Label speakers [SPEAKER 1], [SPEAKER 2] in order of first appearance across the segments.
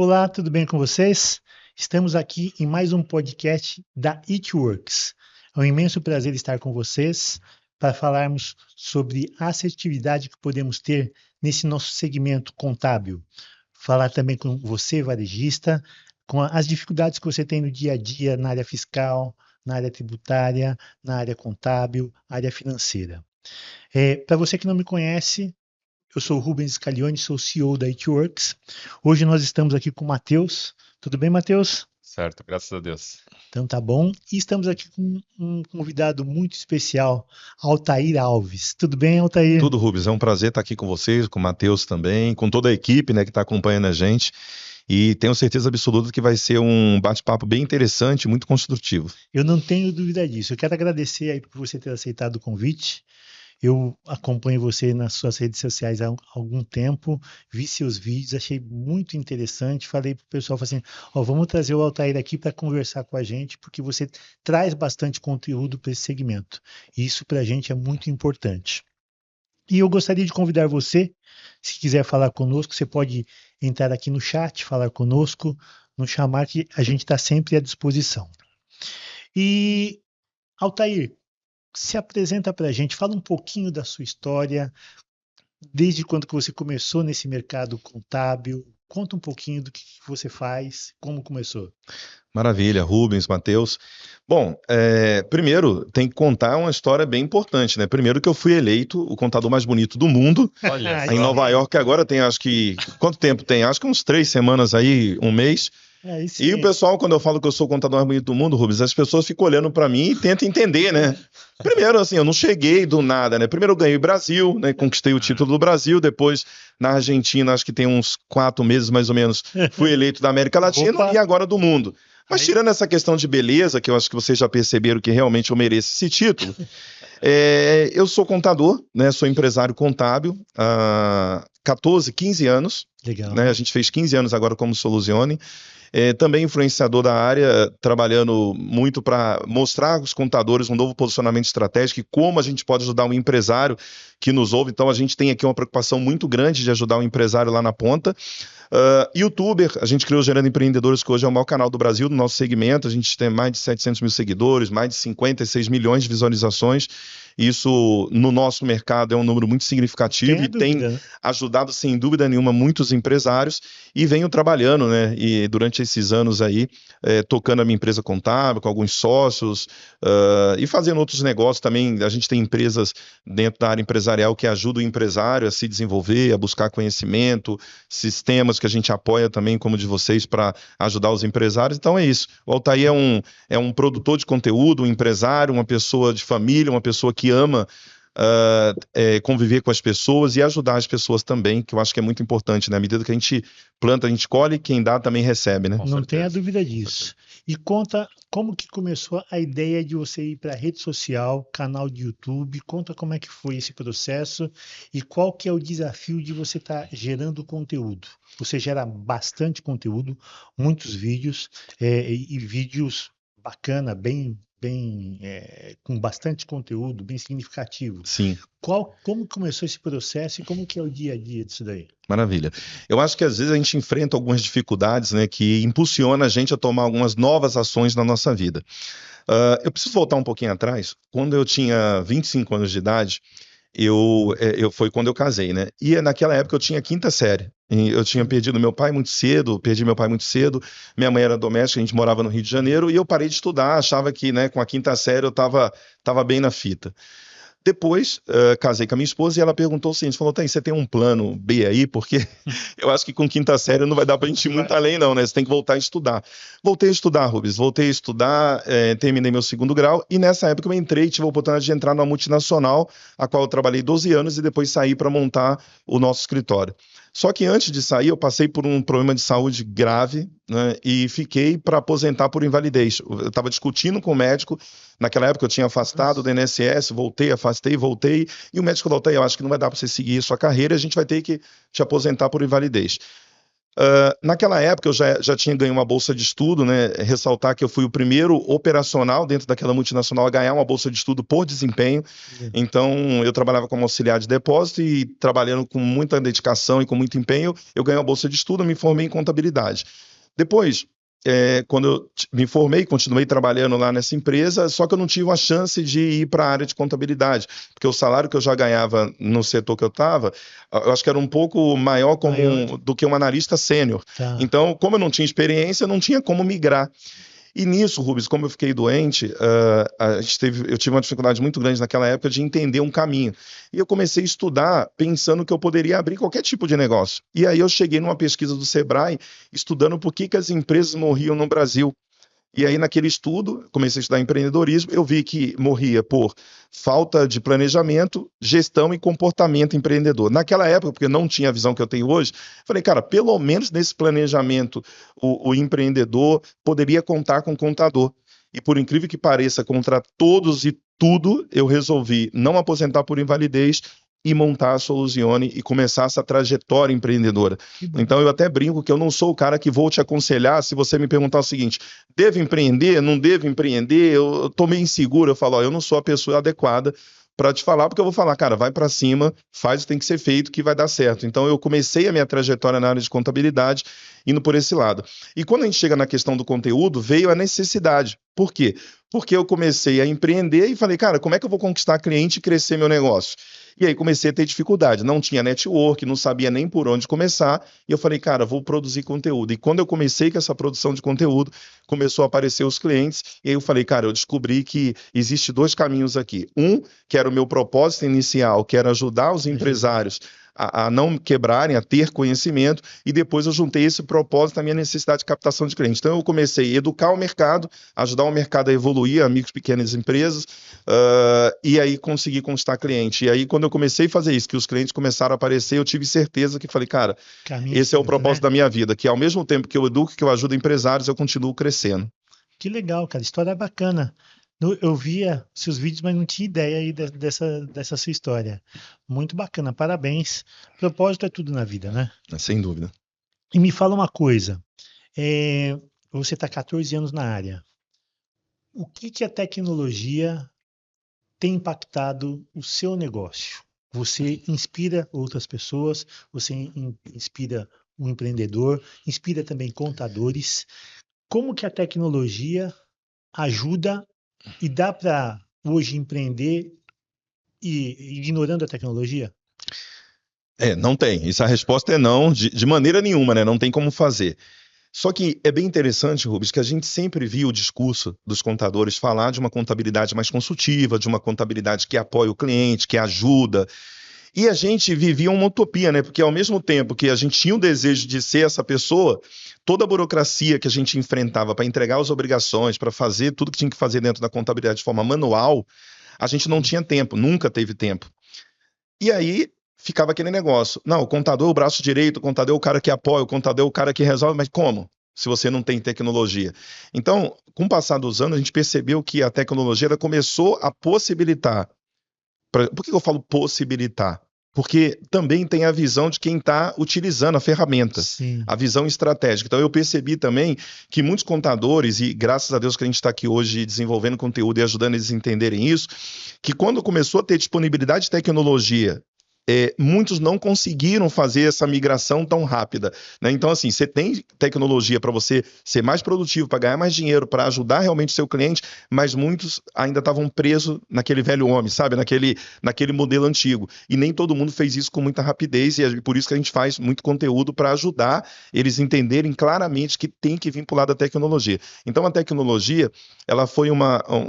[SPEAKER 1] Olá, tudo bem com vocês? Estamos aqui em mais um podcast da It Works. É um imenso prazer estar com vocês para falarmos sobre a assertividade que podemos ter nesse nosso segmento contábil. Falar também com você, varejista, com as dificuldades que você tem no dia a dia na área fiscal, na área tributária, na área contábil, área financeira. Para você que não me conhece, eu sou o Rubens Scaglione, sou o CEO da It Works. Hoje nós estamos aqui com o Matheus. Tudo bem, Matheus?
[SPEAKER 2] Certo, graças a Deus.
[SPEAKER 1] Então tá bom. E estamos aqui com um convidado muito especial, Altair Alves. Tudo bem, Altair?
[SPEAKER 3] Tudo, Rubens, é um prazer estar aqui com vocês, com o Matheus também, com toda a equipe, né, que está acompanhando a gente. E tenho certeza absoluta que vai ser um bate-papo bem interessante, muito construtivo.
[SPEAKER 1] Eu não tenho dúvida disso. Eu quero agradecer aí por você ter aceitado o convite. Eu acompanho você nas suas redes sociais há algum tempo, vi seus vídeos, achei muito interessante. Falei para o pessoal, falei assim, ó, vamos trazer o Altair aqui para conversar com a gente, porque você traz bastante conteúdo para esse segmento. E isso para a gente é muito importante. E eu gostaria de convidar você, se quiser falar conosco, você pode entrar aqui no chat, falar conosco, nos chamar, que a gente está sempre à disposição. E, Altair, se apresenta para a gente, fala um pouquinho da sua história, desde quando que você começou nesse mercado contábil, conta um pouquinho do que você faz, como começou.
[SPEAKER 3] Maravilha, Rubens, Matheus. Bom, primeiro tem que contar uma história bem importante, né? Primeiro que eu fui eleito o contador mais bonito do mundo,
[SPEAKER 2] Olha
[SPEAKER 3] em
[SPEAKER 2] só.
[SPEAKER 3] Nova York, agora tem acho que... Quanto tempo tem? Acho que uns 3 semanas aí, um mês. E o pessoal, quando eu falo que eu sou o contador mais bonito do mundo, Rubens, as pessoas ficam olhando para mim e tentam entender, né? Primeiro, assim, eu não cheguei do nada, né? Primeiro eu ganhei o Brasil, né? Conquistei o título do Brasil, depois na Argentina, acho que tem uns 4 meses mais ou menos, fui eleito da América Latina
[SPEAKER 1] Opa.
[SPEAKER 3] e agora do mundo. Mas
[SPEAKER 1] Aí-
[SPEAKER 3] tirando essa questão de beleza, que eu acho que vocês já perceberam que realmente eu mereço esse título, eu sou contador, né? Sou empresário contábil há 14, 15 anos,
[SPEAKER 1] Legal.
[SPEAKER 3] né? A gente fez 15 anos agora como Soluzione. Também influenciador da área, trabalhando muito para mostrar aos contadores um novo posicionamento estratégico e como a gente pode ajudar um empresário que nos ouve. Então, a gente tem aqui uma preocupação muito grande de ajudar o empresário lá na ponta. YouTuber, a gente criou o Gerando Empreendedores, que hoje é o maior canal do Brasil, no nosso segmento. A gente tem mais de 700 mil seguidores, mais de 56 milhões de visualizações. Isso, no nosso mercado, é um número muito significativo e tem ajudado, sem dúvida nenhuma, muitos empresários. E venho trabalhando, né? E durante esses anos aí, tocando a minha empresa contábil, com alguns sócios, e fazendo outros negócios também. A gente tem empresas dentro da área empresarial que ajudam o empresário a se desenvolver, a buscar conhecimento, sistemas que a gente apoia também, como o de vocês, para ajudar os empresários. Então é isso. O Altair é um produtor de conteúdo, um empresário, uma pessoa de família, uma pessoa que ama conviver com as pessoas e ajudar as pessoas também, que eu acho que é muito importante, né? À medida que a gente planta, a gente colhe, quem dá também recebe, né?
[SPEAKER 2] Com
[SPEAKER 1] Não
[SPEAKER 2] certeza.
[SPEAKER 1] tenha dúvida disso. E conta como que começou a ideia de você ir para rede social, canal de YouTube, conta como é que foi esse processo e qual que é o desafio de você estar gerando conteúdo. Você gera bastante conteúdo, muitos vídeos, e vídeos bacana, com bastante conteúdo, bem significativo.
[SPEAKER 3] Sim.
[SPEAKER 1] Como começou esse processo e como que é o dia a dia disso daí?
[SPEAKER 3] Maravilha. Eu acho que às vezes a gente enfrenta algumas dificuldades, né, que impulsiona a gente a tomar algumas novas ações na nossa vida. Eu preciso voltar um pouquinho atrás. Quando eu tinha 25 anos de idade, foi quando eu casei, né? E naquela época eu tinha quinta série. E eu tinha perdido meu pai muito cedo, minha mãe era doméstica, a gente morava no Rio de Janeiro, e eu parei de estudar, achava que, né, com a quinta série eu tava bem na fita. Depois, casei com a minha esposa e ela perguntou o seguinte, falou, Thaís, você tem um plano B aí? Porque eu acho que com quinta série não vai dar pra gente ir muito além não, né? Você tem que voltar a estudar. Voltei a estudar, Rubens, terminei meu 2º grau e nessa época eu entrei, tive a oportunidade de entrar numa multinacional, a qual eu trabalhei 12 anos e depois saí para montar o nosso escritório. Só que antes de sair, eu passei por um problema de saúde grave, né, e fiquei para aposentar por invalidez. Eu estava discutindo com o médico, naquela época eu tinha afastado do INSS, afastei, voltei, e o médico falou, eu acho que não vai dar para você seguir a sua carreira, a gente vai ter que te aposentar por invalidez. Naquela época eu já tinha ganho uma bolsa de estudo, né? Ressaltar que eu fui o primeiro operacional dentro daquela multinacional a ganhar uma bolsa de estudo por desempenho. Então eu trabalhava como auxiliar de depósito e trabalhando com muita dedicação e com muito empenho, eu ganhei uma bolsa de estudo, me formei em contabilidade. Depois, quando eu me formei, continuei trabalhando lá nessa empresa, só que eu não tive a chance de ir para a área de contabilidade, porque o salário que eu já ganhava no setor que eu estava, eu acho que era um pouco maior do que um analista sênior.
[SPEAKER 1] Tá.
[SPEAKER 3] Então, como eu não tinha experiência, não tinha como migrar. E nisso, Rubens, como eu fiquei doente, eu tive uma dificuldade muito grande naquela época de entender um caminho. E eu comecei a estudar pensando que eu poderia abrir qualquer tipo de negócio. E aí eu cheguei numa pesquisa do Sebrae, estudando por que as empresas morriam no Brasil. E aí, naquele estudo, comecei a estudar empreendedorismo, eu vi que morria por falta de planejamento, gestão e comportamento empreendedor. Naquela época, porque não tinha a visão que eu tenho hoje, falei, cara, pelo menos nesse planejamento, o empreendedor poderia contar com contador. E por incrível que pareça, contra todos e tudo, eu resolvi não aposentar por invalidez e montar a Soluzione e começar essa trajetória empreendedora. Então eu até brinco que eu não sou o cara que vou te aconselhar se você me perguntar o seguinte, devo empreender, não devo empreender, eu tô meio inseguro, eu falo, ó, eu não sou a pessoa adequada para te falar, porque eu vou falar, cara, vai para cima, faz o que tem que ser feito, que vai dar certo. Então eu comecei a minha trajetória na área de contabilidade indo por esse lado. E quando a gente chega na questão do conteúdo, veio a necessidade. Por quê? Porque eu comecei a empreender e falei, cara, como é que eu vou conquistar cliente e crescer meu negócio? E aí comecei a ter dificuldade, não tinha network, não sabia nem por onde começar, e eu falei, cara, vou produzir conteúdo. E quando eu comecei com essa produção de conteúdo, começou a aparecer os clientes, e aí eu falei, cara, eu descobri que existe dois caminhos aqui. Um, que era o meu propósito inicial, que era ajudar os empresários a não quebrarem, a ter conhecimento, e depois eu juntei esse propósito à minha necessidade de captação de clientes. Então eu comecei a educar o mercado, ajudar o mercado a evoluir, a micro e pequenas empresas, e aí consegui conquistar cliente. E aí quando eu comecei a fazer isso, que os clientes começaram a aparecer, eu tive certeza que falei, cara, esse é o propósito da minha vida, que ao mesmo tempo que eu educo, que eu ajudo empresários, eu continuo crescendo.
[SPEAKER 1] Que legal, cara, história bacana. Eu via seus vídeos, mas não tinha ideia aí dessa sua história. Muito bacana, parabéns. Propósito é tudo na vida, né?
[SPEAKER 3] Sem dúvida.
[SPEAKER 1] E me fala uma coisa, você está 14 anos na área. O que a tecnologia tem impactado o seu negócio? Você inspira outras pessoas, você inspira um empreendedor, inspira também contadores. Como que a tecnologia ajuda e dá para hoje empreender e ignorando a tecnologia?
[SPEAKER 3] Não tem. Essa resposta é não, de maneira nenhuma, né? Não tem como fazer. Só que é bem interessante, Rubens, que a gente sempre viu o discurso dos contadores falar de uma contabilidade mais consultiva, de uma contabilidade que apoia o cliente, que ajuda. E a gente vivia uma utopia, né? Porque ao mesmo tempo que a gente tinha o desejo de ser essa pessoa, toda a burocracia que a gente enfrentava para entregar as obrigações, para fazer tudo que tinha que fazer dentro da contabilidade de forma manual, a gente não tinha tempo, nunca teve tempo. E aí ficava aquele negócio. Não, o contador é o braço direito, o contador é o cara que apoia, o contador é o cara que resolve, mas como? Se você não tem tecnologia. Então, com o passar dos anos, a gente percebeu que a tecnologia ela começou a possibilitar. Por que eu falo possibilitar? Porque também tem a visão de quem está utilizando a ferramenta,
[SPEAKER 1] Sim.
[SPEAKER 3] a visão estratégica. Então eu percebi também que muitos contadores, e graças a Deus que a gente está aqui hoje desenvolvendo conteúdo e ajudando eles a entenderem isso, que quando começou a ter disponibilidade de tecnologia, muitos não conseguiram fazer essa migração tão rápida, né? Então, assim, você tem tecnologia para você ser mais produtivo, para ganhar mais dinheiro, para ajudar realmente o seu cliente, mas muitos ainda estavam presos naquele velho homem, sabe? Naquele modelo antigo. E nem todo mundo fez isso com muita rapidez, e é por isso que a gente faz muito conteúdo para ajudar eles entenderem claramente que tem que vir para o lado da tecnologia. Então, a tecnologia, ela foi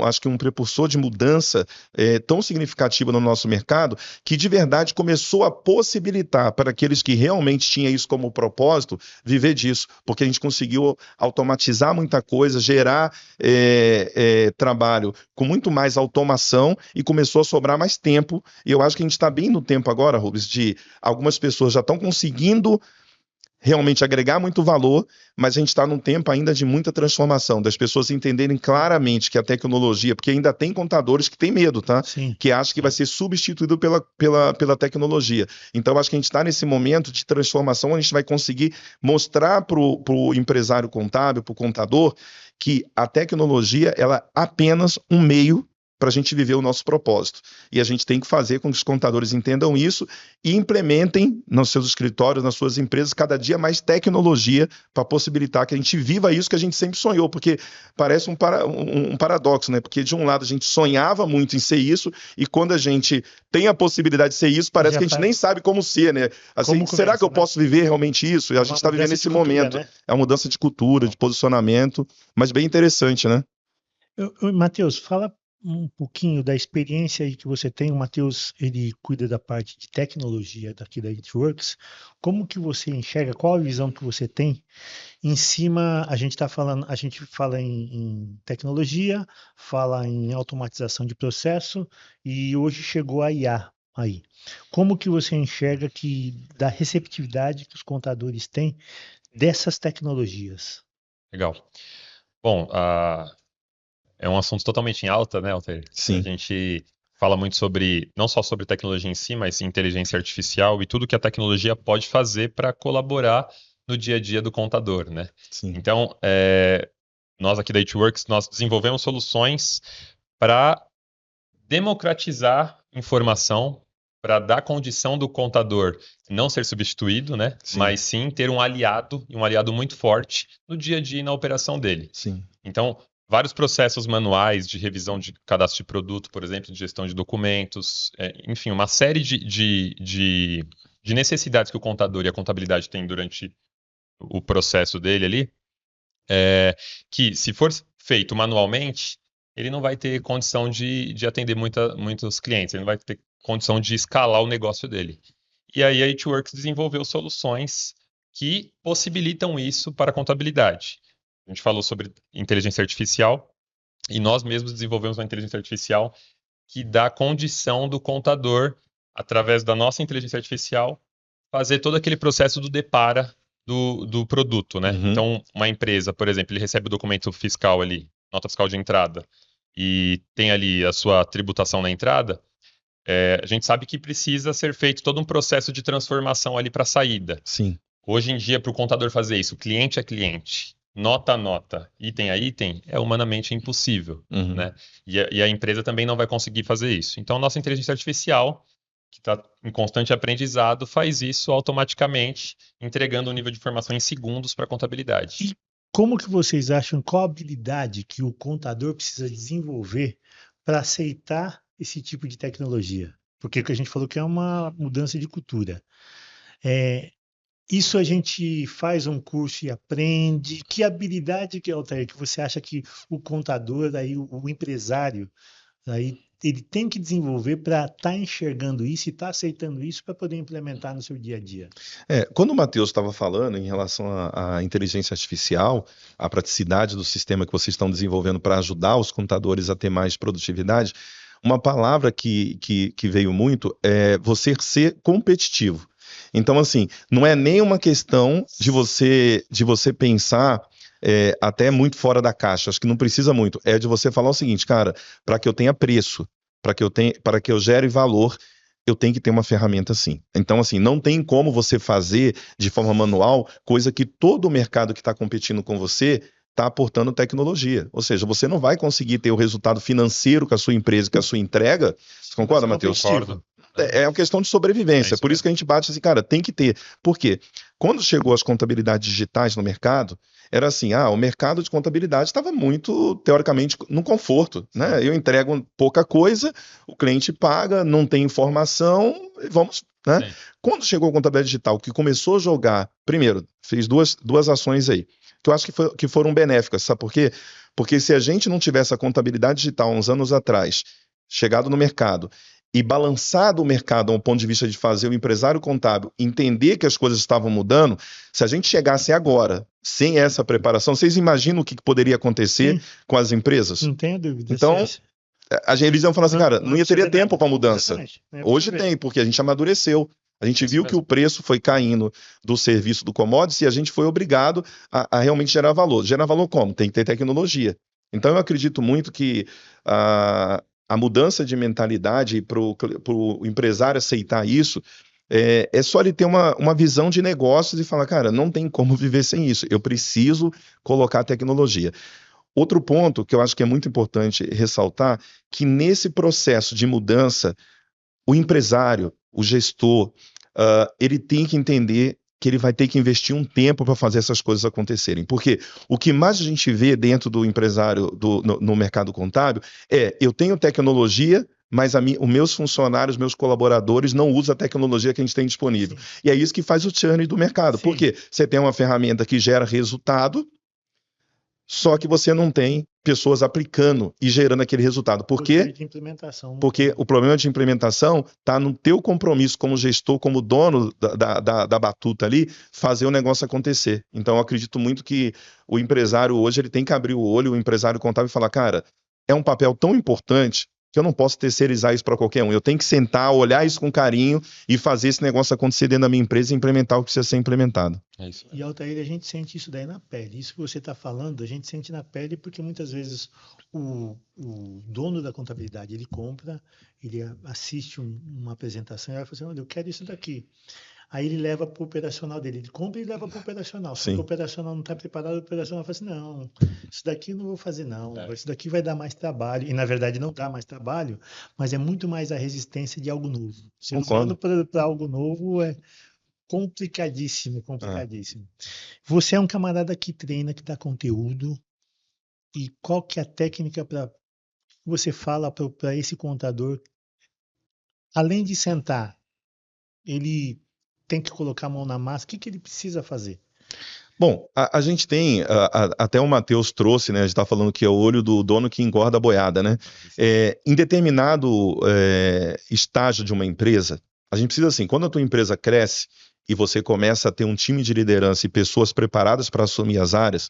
[SPEAKER 3] acho que um precursor de mudança tão significativa no nosso mercado, que de verdade começou a possibilitar para aqueles que realmente tinham isso como propósito, viver disso, porque a gente conseguiu automatizar muita coisa, gerar trabalho com muito mais automação e começou a sobrar mais tempo, e eu acho que a gente está bem no tempo agora, Rubens, de algumas pessoas já estão conseguindo realmente agregar muito valor, mas a gente está num tempo ainda de muita transformação, das pessoas entenderem claramente que a tecnologia, porque ainda tem contadores que têm medo, tá?
[SPEAKER 1] Sim.
[SPEAKER 3] Que acham que vai ser substituído pela tecnologia. Então, acho que a gente está nesse momento de transformação, onde a gente vai conseguir mostrar para o empresário contábil, para o contador, que a tecnologia ela é apenas um meio para a gente viver o nosso propósito. E a gente tem que fazer com que os contadores entendam isso e implementem nos seus escritórios, nas suas empresas, cada dia mais tecnologia para possibilitar que a gente viva isso que a gente sempre sonhou, porque parece um paradoxo, né? Porque de um lado a gente sonhava muito em ser isso e quando a gente tem a possibilidade de ser isso, parece que a gente nem sabe como ser, né? Assim, será que eu posso viver realmente isso? E a gente está vivendo esse momento. Né? É uma mudança de cultura, de posicionamento, mas bem interessante, né?
[SPEAKER 1] Matheus, fala um pouquinho da experiência aí que você tem. O Matheus, ele cuida da parte de tecnologia daqui da HitWorks. Como que você enxerga, qual a visão que você tem em cima, a gente fala em tecnologia, fala em automatização de processo e hoje chegou a IA aí. Como que você enxerga da receptividade que os contadores têm dessas tecnologias?
[SPEAKER 2] Legal. Bom, é um assunto totalmente em alta, né, Altair?
[SPEAKER 3] Sim.
[SPEAKER 2] A gente fala muito não só sobre tecnologia em si, mas inteligência artificial e tudo que a tecnologia pode fazer para colaborar no dia a dia do contador, né?
[SPEAKER 3] Sim.
[SPEAKER 2] Então, nós aqui da HitWorks, nós desenvolvemos soluções para democratizar informação, para dar condição do contador não ser substituído, né?
[SPEAKER 3] Sim.
[SPEAKER 2] Mas sim ter um aliado, e um aliado muito forte no dia a dia e na operação dele.
[SPEAKER 3] Sim.
[SPEAKER 2] Então, vários processos manuais de revisão de cadastro de produto, por exemplo, de gestão de documentos, enfim, uma série de necessidades que o contador e a contabilidade têm durante o processo dele ali, que se for feito manualmente, ele não vai ter condição de atender muitos clientes, ele não vai ter condição de escalar o negócio dele. E aí a HitWorks desenvolveu soluções que possibilitam isso para a contabilidade. A gente falou sobre inteligência artificial e nós mesmos desenvolvemos uma inteligência artificial que dá condição do contador, através da nossa inteligência artificial, fazer todo aquele processo do depara do produto, né?
[SPEAKER 3] Uhum.
[SPEAKER 2] Então, uma empresa, por exemplo, ele recebe o documento fiscal ali, nota fiscal de entrada, e tem ali a sua tributação na entrada, a gente sabe que precisa ser feito todo um processo de transformação ali para a saída.
[SPEAKER 3] Sim.
[SPEAKER 2] Hoje em dia, para o contador fazer isso, cliente a cliente, nota a nota, item a item, é humanamente impossível,
[SPEAKER 3] Uhum.
[SPEAKER 2] né? E a empresa também não vai conseguir fazer isso. Então, nossa inteligência artificial, que está em constante aprendizado, faz isso automaticamente, entregando um nível de informação em segundos para a contabilidade.
[SPEAKER 1] E como que vocês acham, qual a habilidade que o contador precisa desenvolver para aceitar esse tipo de tecnologia? Porque a gente falou que é uma mudança de cultura. Isso a gente faz um curso e aprende. Que habilidade que, Altair, que você acha que o contador, aí, o empresário, aí, ele tem que desenvolver para estar enxergando isso e estar aceitando isso para poder implementar no seu dia a dia?
[SPEAKER 3] Quando o Matheus estava falando em relação à inteligência artificial, à praticidade do sistema que vocês estão desenvolvendo para ajudar os contadores a ter mais produtividade, uma palavra que veio muito é você ser competitivo. Então, assim, não é nem uma questão de você pensar até muito fora da caixa, acho que não precisa muito, é de você falar o seguinte, cara, para que eu tenha preço, para que eu gere valor, eu tenho que ter uma ferramenta assim. Então, assim, não tem como você fazer de forma manual coisa que todo o mercado que está competindo com você está aportando tecnologia. Ou seja, você não vai conseguir ter o resultado financeiro com a sua empresa, com a sua entrega. Você concorda, Matheus?
[SPEAKER 2] Concordo.
[SPEAKER 3] É uma questão de sobrevivência. Por isso que a gente bate assim, cara, tem que ter. Por quê? Quando chegou as contabilidades digitais no mercado, era assim, o mercado de contabilidade estava muito, teoricamente, no conforto, né? Eu entrego pouca coisa, o cliente paga, não tem informação, e vamos, né? Sim. Quando chegou a contabilidade digital, que começou a jogar, primeiro, fez duas ações aí, que eu acho que foram benéficas, sabe por quê? Porque se a gente não tivesse a contabilidade digital uns anos atrás, chegado no mercado, e balançado o mercado a um ponto de vista de fazer o empresário contábil entender que as coisas estavam mudando, se a gente chegasse agora, sem essa preparação, vocês imaginam o que poderia acontecer com as empresas?
[SPEAKER 1] Não tenho dúvida.
[SPEAKER 3] Então, eles iam falar assim, cara, não ia ter tempo para mudança. Hoje tem, porque a gente amadureceu. A gente viu que o preço foi caindo do serviço do commodity e a gente foi obrigado a realmente gerar valor. Gerar valor como? Tem que ter tecnologia. Então, eu acredito muito que a mudança de mentalidade para o empresário aceitar isso é só ele ter uma visão de negócios e falar, cara, não tem como viver sem isso. Eu preciso colocar tecnologia. Outro ponto que eu acho que é muito importante ressaltar, que nesse processo de mudança, o empresário, o gestor, ele tem que entender que ele vai ter que investir um tempo para fazer essas coisas acontecerem. Porque o que mais a gente vê dentro do empresário no mercado contábil eu tenho tecnologia, mas os meus funcionários, meus colaboradores não usam a tecnologia que a gente tem disponível.
[SPEAKER 1] Sim.
[SPEAKER 3] E é isso que faz o churn do mercado.
[SPEAKER 1] Sim.
[SPEAKER 3] Porque você tem uma ferramenta que gera resultado, só que você não tem pessoas aplicando e gerando aquele resultado. Por quê?
[SPEAKER 1] De implementação.
[SPEAKER 3] Porque o problema de implementação está no teu compromisso como gestor, como dono da batuta ali, fazer o negócio acontecer. Então, eu acredito muito que o empresário hoje ele tem que abrir o olho, o empresário contábil e falar, cara, é um papel tão importante que eu não posso terceirizar isso para qualquer um. Eu tenho que sentar, olhar isso com carinho e fazer esse negócio acontecer dentro da minha empresa e implementar o que precisa ser implementado.
[SPEAKER 2] É isso.
[SPEAKER 1] E, Altair, a gente sente isso daí na pele. Isso que você está falando, a gente sente na pele porque muitas vezes o dono da contabilidade, ele compra, ele assiste uma apresentação e vai falar assim, olha, eu quero isso daqui. Aí ele leva para o operacional dele. Ele compra e leva para o operacional. Se o operacional não está preparado, o operacional fala assim, não, isso daqui eu não vou fazer não. Isso daqui vai dar mais trabalho. E, na verdade, não dá mais trabalho, mas é muito mais a resistência de algo novo. Ser humano para algo novo é complicadíssimo. Você é um camarada que treina, que dá conteúdo. E qual que é a técnica para você fala para esse contador, além de sentar, ele tem que colocar a mão na massa, o que ele precisa fazer?
[SPEAKER 3] Bom, a gente tem, até o Matheus trouxe, né? A gente está falando que é o olho do dono que engorda a boiada, né? Em determinado estágio de uma empresa, a gente precisa assim, quando a tua empresa cresce e você começa a ter um time de liderança e pessoas preparadas para assumir as áreas,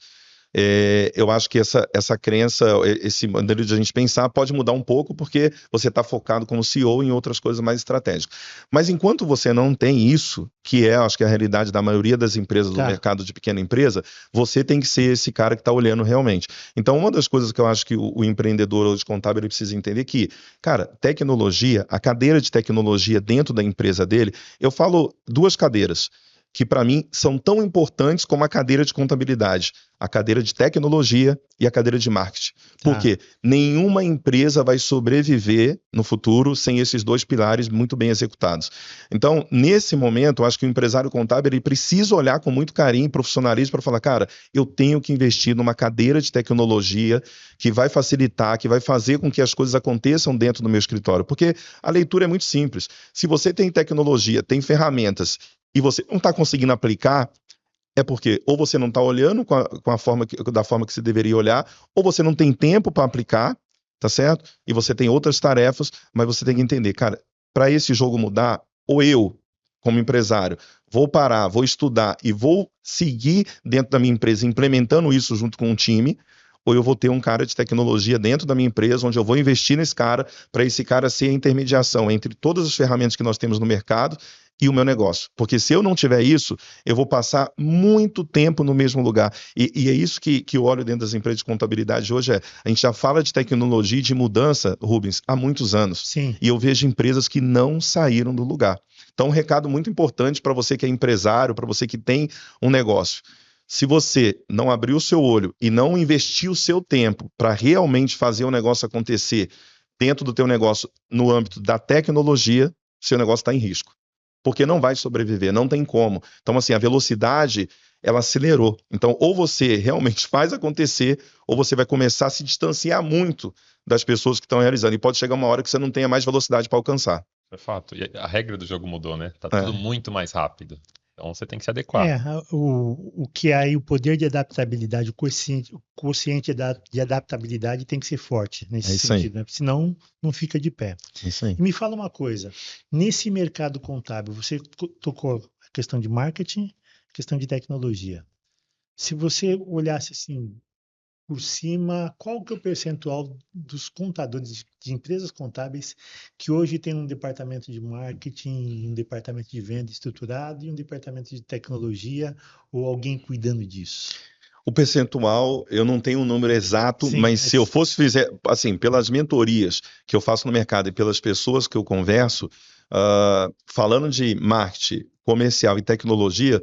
[SPEAKER 3] eu acho que essa crença, esse modelo de a gente pensar pode mudar um pouco porque você está focado como CEO em outras coisas mais estratégicas. Mas enquanto você não tem isso, que acho que é a realidade da maioria das empresas do mercado de pequena empresa, você tem que ser esse cara que está olhando realmente. Então, uma das coisas que eu acho que o empreendedor hoje contábil ele precisa entender que, cara, tecnologia, a cadeira de tecnologia dentro da empresa dele, eu falo duas cadeiras que para mim são tão importantes como a cadeira de contabilidade, a cadeira de tecnologia e a cadeira de marketing. Porque nenhuma empresa vai sobreviver no futuro sem esses dois pilares muito bem executados. Então, nesse momento, eu acho que o empresário contábil ele precisa olhar com muito carinho e profissionalismo para falar, cara, eu tenho que investir numa cadeira de tecnologia que vai facilitar, que vai fazer com que as coisas aconteçam dentro do meu escritório. Porque a leitura é muito simples. Se você tem tecnologia, tem ferramentas e você não está conseguindo aplicar, é porque ou você não está olhando da forma que você deveria olhar, ou você não tem tempo para aplicar, tá certo? E você tem outras tarefas, mas você tem que entender, cara, para esse jogo mudar, ou eu, como empresário, vou parar, vou estudar e vou seguir dentro da minha empresa implementando isso junto com um time, ou eu vou ter um cara de tecnologia dentro da minha empresa, onde eu vou investir nesse cara, para esse cara ser a intermediação entre todas as ferramentas que nós temos no mercado e o meu negócio. Porque se eu não tiver isso, eu vou passar muito tempo no mesmo lugar. E é isso que eu olho dentro das empresas de contabilidade hoje. A gente já fala de tecnologia e de mudança, Rubens, há muitos anos.
[SPEAKER 1] Sim.
[SPEAKER 3] E eu vejo empresas que não saíram do lugar. Então, um recado muito importante para você que é empresário, para você que tem um negócio. Se você não abrir o seu olho e não investir o seu tempo para realmente fazer o negócio acontecer dentro do teu negócio no âmbito da tecnologia, seu negócio está em risco. Porque não vai sobreviver, não tem como. Então, assim, a velocidade, ela acelerou. Então, ou você realmente faz acontecer, ou você vai começar a se distanciar muito das pessoas que estão realizando. E pode chegar uma hora que você não tenha mais velocidade para alcançar.
[SPEAKER 2] É fato. E a regra do jogo mudou, né? Tá tudo muito mais rápido. Então, você tem que se adequar.
[SPEAKER 1] O que é aí o poder de adaptabilidade, o quociente de adaptabilidade tem que ser forte nesse sentido, né? Senão não fica de pé.
[SPEAKER 3] Isso aí.
[SPEAKER 1] E me fala uma coisa, nesse mercado contábil, você tocou a questão de marketing, a questão de tecnologia. Se você olhasse assim, por cima, qual que é o percentual dos contadores de empresas contábeis que hoje tem um departamento de marketing, um departamento de venda estruturado e um departamento de tecnologia ou alguém cuidando disso?
[SPEAKER 3] O percentual, eu não tenho um número exato,
[SPEAKER 1] Sim,
[SPEAKER 3] mas se eu fosse fizer, assim, pelas mentorias que eu faço no mercado e pelas pessoas que eu converso, falando de marketing, comercial e tecnologia,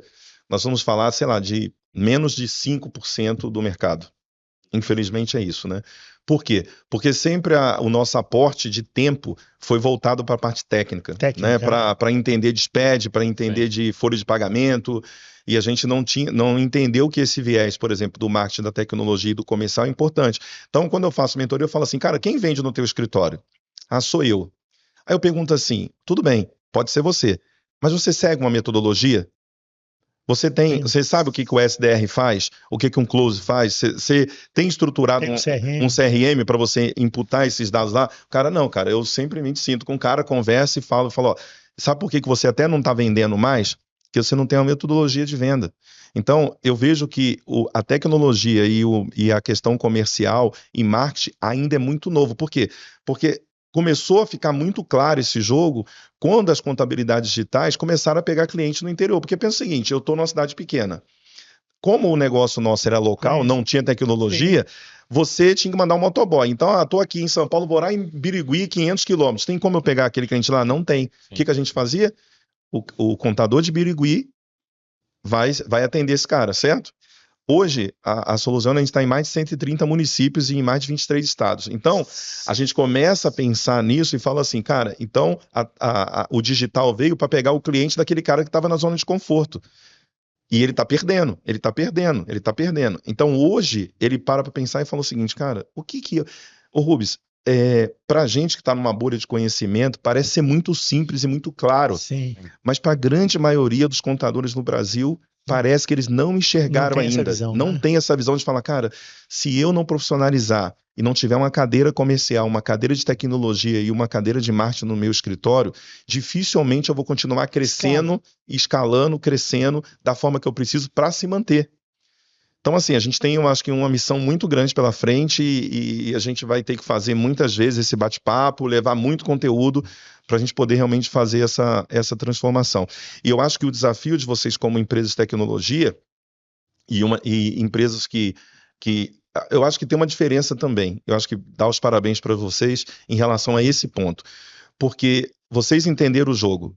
[SPEAKER 3] nós vamos falar, sei lá, de menos de 5% do mercado. Infelizmente é isso, né? Por quê? Porque sempre o nosso aporte de tempo foi voltado para a parte técnica, né?
[SPEAKER 1] técnica, né?
[SPEAKER 3] Para entender de SPED, para entender de folha de pagamento, e a gente não entendeu que esse viés, por exemplo, do marketing, da tecnologia e do comercial é importante. Então, quando eu faço mentoria, eu falo assim, cara, quem vende no teu escritório? Ah, sou eu. Aí eu pergunto assim, tudo bem, pode ser você, mas você segue uma metodologia? Você sabe o que o SDR faz? O que um close faz? Você tem estruturado
[SPEAKER 1] Tem um
[SPEAKER 3] um
[SPEAKER 1] CRM.
[SPEAKER 3] CRM para você imputar esses dados lá? Cara, não, cara, eu sempre me sinto com o cara, conversa e falo, ó, sabe por que você até não está vendendo mais? Porque você não tem uma metodologia de venda. Então, eu vejo que a tecnologia e a questão comercial e marketing ainda é muito novo. Por quê? Porque começou a ficar muito claro esse jogo quando as contabilidades digitais começaram a pegar cliente no interior. Porque pensa o seguinte, eu estou numa cidade pequena. Como o negócio nosso era local, não tinha tecnologia, você tinha que mandar um motoboy. Então, estou aqui em São Paulo, vou lá em Birigui, 500 quilômetros. Tem como eu pegar aquele cliente lá? Não tem. O que a gente fazia? O contador de Birigui vai atender esse cara, certo? Hoje, a Soluzione, a gente está em mais de 130 municípios e em mais de 23 estados. Então, a gente começa a pensar nisso e fala assim, cara, então o digital veio para pegar o cliente daquele cara que estava na zona de conforto. E ele está perdendo, ele está perdendo, ele está perdendo. Então, hoje, ele para pensar e fala o seguinte, cara, o que que... Ô, Rubens, para a gente que está numa bolha de conhecimento, parece ser muito simples e muito claro.
[SPEAKER 1] Sim.
[SPEAKER 3] Mas para a grande maioria dos contadores no Brasil, parece que eles não enxergaram ainda. Não tem essa visão de falar, cara, se eu não profissionalizar e não tiver uma cadeira comercial, uma cadeira de tecnologia e uma cadeira de marketing no meu escritório, dificilmente eu vou continuar crescendo, escalando, crescendo da forma que eu preciso para se manter. Então, assim, a gente tem, eu acho que, uma missão muito grande pela frente e a gente vai ter que fazer muitas vezes esse bate-papo, levar muito conteúdo para a gente poder realmente fazer essa transformação. E eu acho que o desafio de vocês como empresas de tecnologia e empresas que eu acho que tem uma diferença também. Eu acho que dá os parabéns para vocês em relação a esse ponto. Porque vocês entenderam o jogo.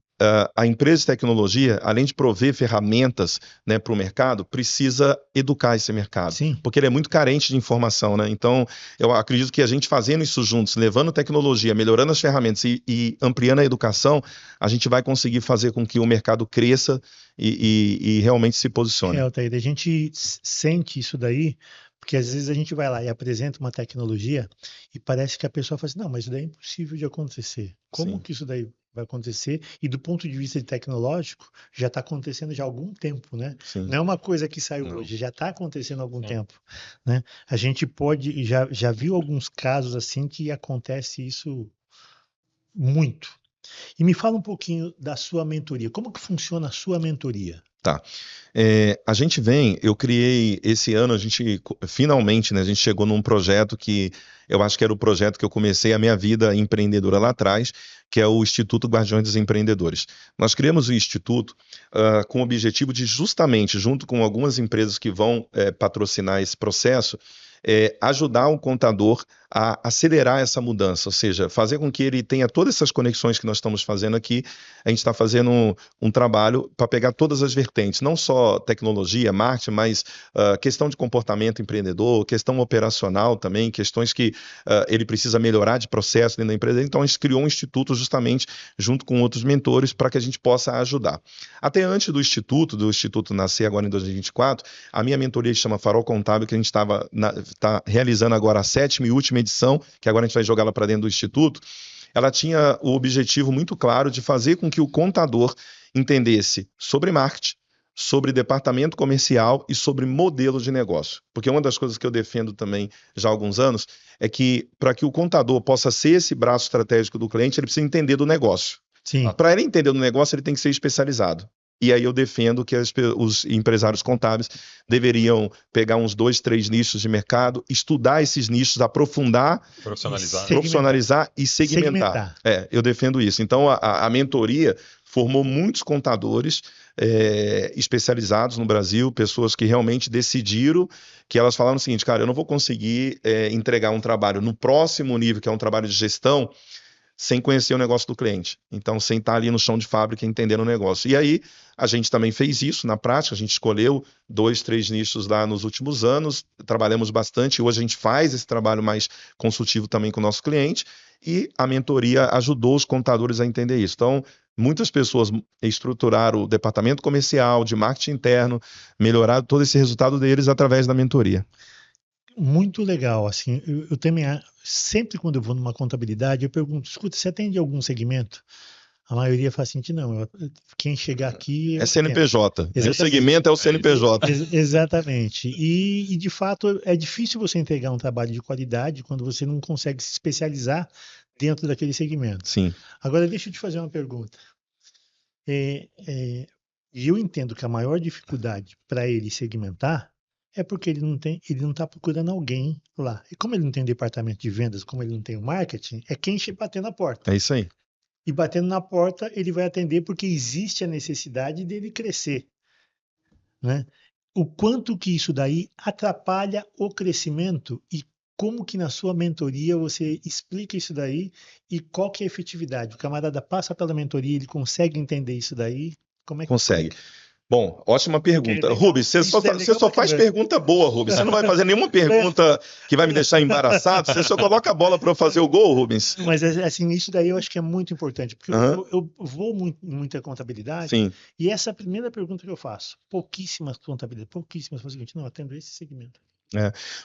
[SPEAKER 3] A empresa de tecnologia, além de prover ferramentas, né, para o mercado, precisa educar esse mercado.
[SPEAKER 1] Sim.
[SPEAKER 3] Porque ele é muito carente de informação, né? Então, eu acredito que a gente fazendo isso juntos, levando tecnologia, melhorando as ferramentas e ampliando a educação, a gente vai conseguir fazer com que o mercado cresça e realmente se posicione.
[SPEAKER 1] Altair, a gente sente isso daí, porque às vezes a gente vai lá e apresenta uma tecnologia e parece que a pessoa fala assim, não, mas isso daí é impossível de acontecer. Como que isso daí vai acontecer? E do ponto de vista tecnológico, já está acontecendo já há algum tempo, né?
[SPEAKER 3] Sim.
[SPEAKER 1] Não é uma coisa que saiu hoje, já está acontecendo há algum tempo, né? A gente já viu alguns casos assim que acontece isso muito. E me fala um pouquinho da sua mentoria. Como que funciona a sua mentoria?
[SPEAKER 3] Tá. Eu criei esse ano, finalmente, né, a gente chegou num projeto que eu acho que era o projeto que eu comecei a minha vida empreendedora lá atrás, que é o Instituto Guardiões dos Empreendedores. Nós criamos o Instituto com o objetivo de justamente, junto com algumas empresas que vão patrocinar esse processo, ajudar o contador a acelerar essa mudança, ou seja, fazer com que ele tenha todas essas conexões que nós estamos fazendo aqui. A gente está fazendo um trabalho para pegar todas as vertentes, não só tecnologia, marketing, mas questão de comportamento empreendedor, questão operacional também, questões que ele precisa melhorar de processo dentro da empresa. Então, a gente criou um instituto justamente junto com outros mentores para que a gente possa ajudar. Até antes do instituto nascer agora em 2024, a minha mentoria se chama Farol Contábil, que a gente está realizando agora a 7ª e última edição, que agora a gente vai jogá-la para dentro do Instituto. Ela tinha o objetivo muito claro de fazer com que o contador entendesse sobre marketing, sobre departamento comercial e sobre modelo de negócio. Porque uma das coisas que eu defendo também já há alguns anos é que para que o contador possa ser esse braço estratégico do cliente, ele precisa entender do negócio. Para ele entender do negócio, ele tem que ser especializado. E aí eu defendo que os empresários contábeis deveriam pegar uns 2, 3 nichos de mercado, estudar esses nichos, aprofundar, profissionalizar e segmentar. Eu defendo isso. Então, a mentoria formou muitos contadores especializados no Brasil, pessoas que realmente decidiram, que elas falaram o seguinte, cara, eu não vou conseguir entregar um trabalho no próximo nível, que é um trabalho de gestão, sem conhecer o negócio do cliente. Então, sem estar ali no chão de fábrica entendendo o negócio. E aí, a gente também fez isso na prática, a gente escolheu 2, 3 nichos lá nos últimos anos, trabalhamos bastante, hoje a gente faz esse trabalho mais consultivo também com o nosso cliente, e a mentoria ajudou os contadores a entender isso. Então, muitas pessoas estruturaram o departamento comercial, de marketing interno, melhoraram todo esse resultado deles através da mentoria.
[SPEAKER 1] Muito legal, assim, eu também, sempre quando eu vou numa contabilidade, eu pergunto, escuta, você atende algum segmento? A maioria fala assim, não, quem chegar aqui...
[SPEAKER 3] É CNPJ, o segmento é o CNPJ.
[SPEAKER 1] Exatamente, e de fato é difícil você entregar um trabalho de qualidade quando você não consegue se especializar dentro daquele segmento.
[SPEAKER 3] Sim.
[SPEAKER 1] Agora, deixa eu te fazer uma pergunta. E eu entendo que a maior dificuldade para ele segmentar é porque ele não está procurando alguém lá. E como ele não tem departamento de vendas, como ele não tem o marketing, é quem bater na porta.
[SPEAKER 3] É isso aí.
[SPEAKER 1] E batendo na porta, ele vai atender porque existe a necessidade dele crescer, né? O quanto que isso daí atrapalha o crescimento e como que na sua mentoria você explica isso daí e qual que é a efetividade? O camarada passa pela mentoria, ele consegue entender isso daí? Como é que
[SPEAKER 3] consegue? Bom, ótima pergunta. Rubens, você só faz pergunta boa, Rubens. Você não vai fazer nenhuma pergunta que vai me deixar embaraçado. Você só coloca a bola para eu fazer o gol, Rubens.
[SPEAKER 1] Mas, assim, isso daí eu acho que é muito importante, porque eu vou muita contabilidade.
[SPEAKER 3] Sim.
[SPEAKER 1] E essa é a primeira pergunta que eu faço. Pouquíssimas contabilidades, pouquíssimas. Falo o seguinte, não, atendo esse segmento.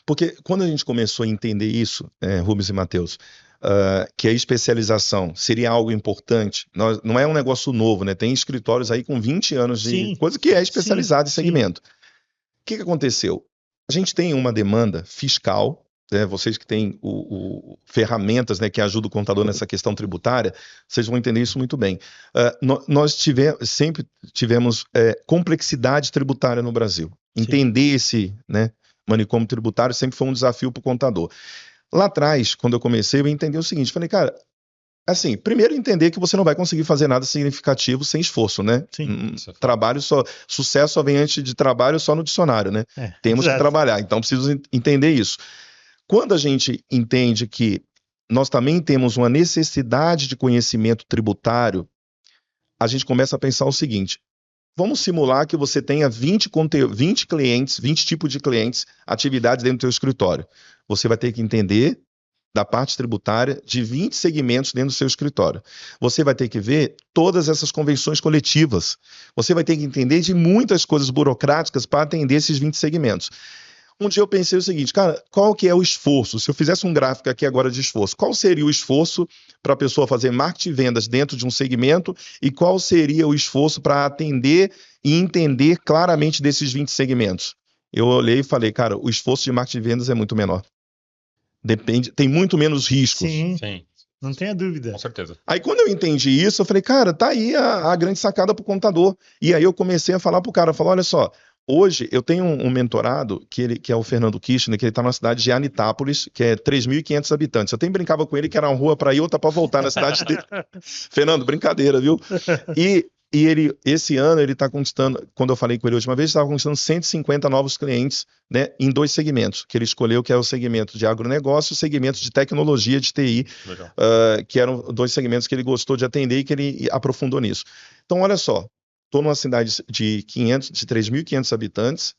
[SPEAKER 3] Porque quando a gente começou a entender isso, Rubens e Matheus, que a especialização seria algo importante, não é um negócio novo, né? Tem escritórios aí com 20 anos de coisa que é especializada em segmento. O que aconteceu? A gente tem uma demanda fiscal, né? Vocês que têm ferramentas, né, que ajudam o contador nessa questão tributária, vocês vão entender isso muito bem. Nós sempre tivemos complexidade tributária no Brasil. Entender esse, né, manicômio tributário sempre foi um desafio para o contador. Lá atrás, quando eu comecei, eu entendi o seguinte, falei, cara, assim, primeiro entender que você não vai conseguir fazer nada significativo sem esforço, né? Trabalho sucesso só vem antes de trabalho só no dicionário, né? Temos que trabalhar, então preciso entender isso. Quando a gente entende que nós também temos uma necessidade de conhecimento tributário, a gente começa a pensar o seguinte, vamos simular que você tenha 20 clientes, 20 tipos de clientes, atividades dentro do seu escritório. Você vai ter que entender da parte tributária de 20 segmentos dentro do seu escritório. Você vai ter que ver todas essas convenções coletivas. Você vai ter que entender de muitas coisas burocráticas para atender esses 20 segmentos. Um dia eu pensei o seguinte, cara, qual que é o esforço? Se eu fizesse um gráfico aqui agora de esforço, qual seria o esforço para a pessoa fazer marketing e vendas dentro de um segmento e qual seria o esforço para atender e entender claramente desses 20 segmentos? Eu olhei e falei, cara, o esforço de marketing e vendas é muito menor. Tem muito menos riscos.
[SPEAKER 1] Sim. Não tenha dúvida.
[SPEAKER 2] Com certeza.
[SPEAKER 3] Aí quando eu entendi isso, eu falei, cara, tá aí a grande sacada para o contador. E aí eu comecei a falar para o cara, olha só, hoje eu tenho um mentorado, que é o Fernando Kirchner, que ele está na cidade de Anitápolis, que é 3.500 habitantes. Eu até brincava com ele que era uma rua para ir, outra para voltar na cidade dele. Fernando, brincadeira, viu? E ele, esse ano, ele está conquistando, quando eu falei com ele a última vez, estava conquistando 150 novos clientes, né, em 2 segmentos, que ele escolheu, que é o segmento de agronegócio e o segmento de tecnologia de TI, que eram 2 segmentos que ele gostou de atender e que ele aprofundou nisso. Então, olha só, estou numa cidade de 3.500 habitantes,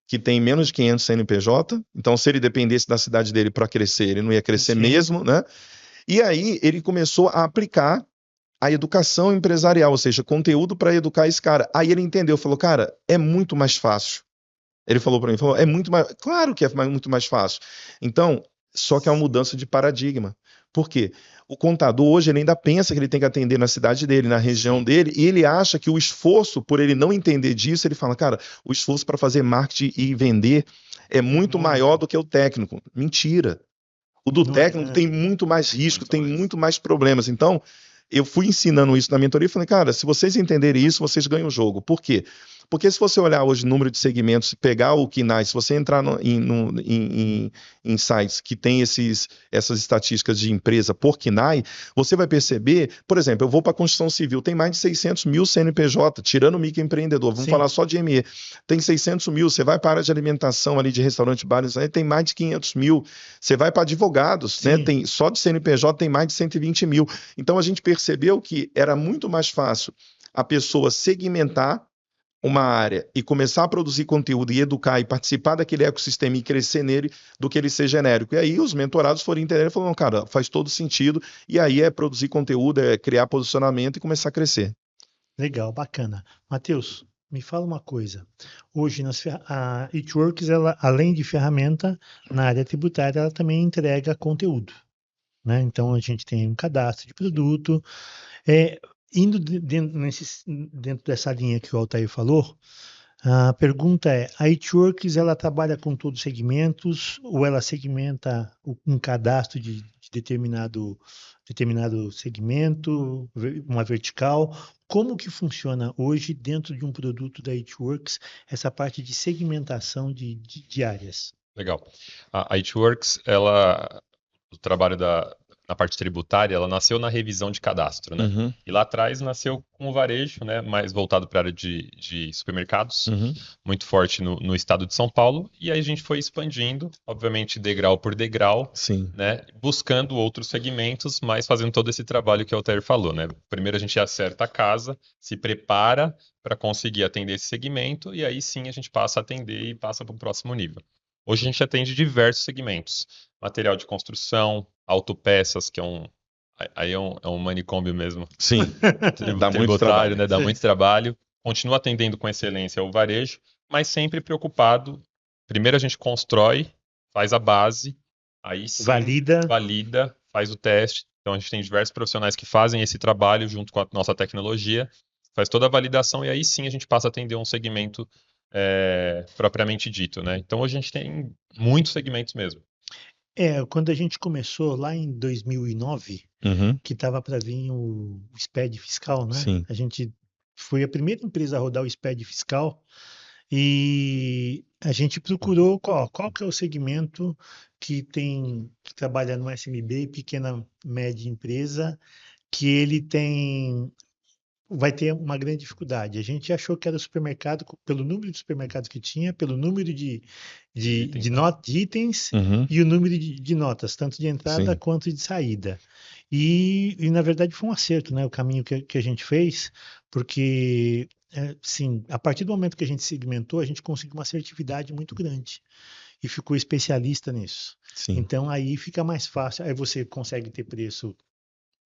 [SPEAKER 3] que tem menos de 500 CNPJ, então se ele dependesse da cidade dele para crescer, ele não ia crescer mesmo, né? E aí ele começou a aplicar a educação empresarial, ou seja, conteúdo para educar esse cara. Aí ele entendeu, falou, cara, é muito mais fácil. Ele falou para mim, é muito mais, claro que é muito mais fácil. Então, só que é uma mudança de paradigma. Por quê? O contador hoje ele ainda pensa que ele tem que atender na cidade dele, na região dele, e ele acha que o esforço, por ele não entender disso, ele fala, cara, o esforço para fazer marketing e vender é muito maior do que o técnico. Mentira. O do técnico tem muito mais risco, tem muito mais problemas. Então, eu fui ensinando isso na mentoria e falei, cara, se vocês entenderem isso, vocês ganham o jogo. Por quê? Porque se você olhar hoje o número de segmentos, pegar o KINAI, se você entrar em sites que tem essas estatísticas de empresa por KINAI, você vai perceber, por exemplo, eu vou para a construção civil, tem mais de 600 mil CNPJ, tirando o microempreendedor, vamos
[SPEAKER 1] Sim.
[SPEAKER 3] falar só de ME, tem 600 mil, você vai para a área de alimentação ali de restaurante, bares, aí tem mais de 500 mil, você vai para advogados, né, tem, só de CNPJ tem mais de 120 mil. Então a gente percebeu que era muito mais fácil a pessoa segmentar uma área e começar a produzir conteúdo e educar e participar daquele ecossistema e crescer nele do que ele ser genérico. E aí os mentorados foram entender e falaram, cara, faz todo sentido, e aí é produzir conteúdo, é criar posicionamento e começar a crescer.
[SPEAKER 1] Legal, bacana. Matheus, me fala uma coisa. Hoje, a It-Works, ela, além de ferramenta, na área tributária, ela também entrega conteúdo, né? Então, a gente tem um cadastro de produto. Indo dentro dessa linha que o Altair falou, a pergunta é, a It-Works, ela trabalha com todos os segmentos ou ela segmenta um cadastro de determinado segmento, uma vertical? Como que funciona hoje dentro de um produto da It-Works essa parte de segmentação de áreas?
[SPEAKER 2] Legal. A It-Works, o trabalho na parte tributária, ela nasceu na revisão de cadastro, né?
[SPEAKER 3] Uhum.
[SPEAKER 2] E lá atrás nasceu com o varejo, né? Mais voltado para a área de supermercados, muito forte no estado de São Paulo. E aí a gente foi expandindo, obviamente degrau por degrau,
[SPEAKER 3] Sim.
[SPEAKER 2] né? Buscando outros segmentos, mas fazendo todo esse trabalho que o Altair falou, né? Primeiro a gente acerta a casa, se prepara para conseguir atender esse segmento e aí sim a gente passa a atender e passa para o próximo nível. Hoje a gente atende diversos segmentos, material de construção, autopeças, que aí é um manicômio mesmo.
[SPEAKER 3] Sim, dá muito
[SPEAKER 2] Tributário,
[SPEAKER 3] trabalho.
[SPEAKER 2] né? Dá muito trabalho. Continua atendendo com excelência o varejo, mas sempre preocupado. Primeiro a gente constrói, faz a base, aí sim valida, faz o teste. Então a gente tem diversos profissionais que fazem esse trabalho junto com a nossa tecnologia, faz toda a validação e aí sim a gente passa a atender um segmento propriamente dito, né? Então hoje a gente tem muitos segmentos mesmo.
[SPEAKER 1] Quando a gente começou lá em 2009, que estava para vir o SPED fiscal, né?
[SPEAKER 3] Sim.
[SPEAKER 1] A gente foi a primeira empresa a rodar o SPED fiscal e a gente procurou qual que é o segmento que trabalha no SMB, pequena média empresa, que ele vai ter uma grande dificuldade. A gente achou que era o supermercado, pelo número de supermercados que tinha, pelo número de itens e o número de notas, tanto de entrada
[SPEAKER 3] Sim.
[SPEAKER 1] quanto de saída. E na verdade foi um acerto, né, o caminho que a gente fez, porque sim, a partir do momento que a gente segmentou, a gente conseguiu uma assertividade muito grande e ficou especialista nisso.
[SPEAKER 3] Sim.
[SPEAKER 1] Então aí fica mais fácil, aí você consegue ter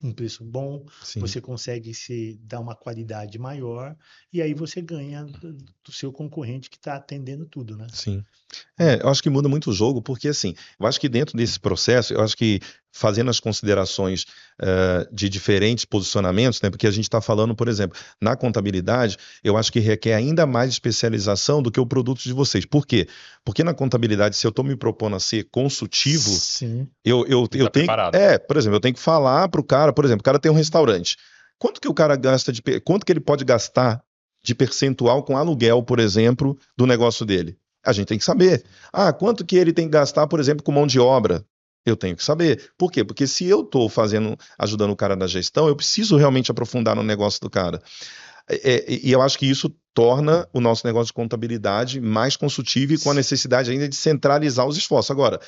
[SPEAKER 1] um preço bom,
[SPEAKER 3] Sim.
[SPEAKER 1] você consegue dar uma qualidade maior e aí você ganha do seu concorrente que está atendendo tudo, né?
[SPEAKER 3] Sim. Eu acho que muda muito o jogo, porque assim, eu acho que dentro desse processo, eu acho que fazendo as considerações de diferentes posicionamentos, né, porque a gente está falando, por exemplo, na contabilidade, eu acho que requer ainda mais especialização do que o produto de vocês. Por quê? Porque na contabilidade, se eu estou me propondo a ser consultivo,
[SPEAKER 1] Sim.
[SPEAKER 3] eu tenho,
[SPEAKER 2] preparado.
[SPEAKER 3] por exemplo, eu tenho que falar para o cara, por exemplo, o cara tem um restaurante, quanto que o cara gasta quanto que ele pode gastar de percentual com aluguel, por exemplo, do negócio dele? A gente tem que saber. Quanto que ele tem que gastar, por exemplo, com mão de obra? Eu tenho que saber. Por quê? Porque se eu estou ajudando o cara na gestão, eu preciso realmente aprofundar no negócio do cara. E eu acho que isso torna o nosso negócio de contabilidade mais consultivo e com a necessidade ainda de centralizar os esforços. Agora,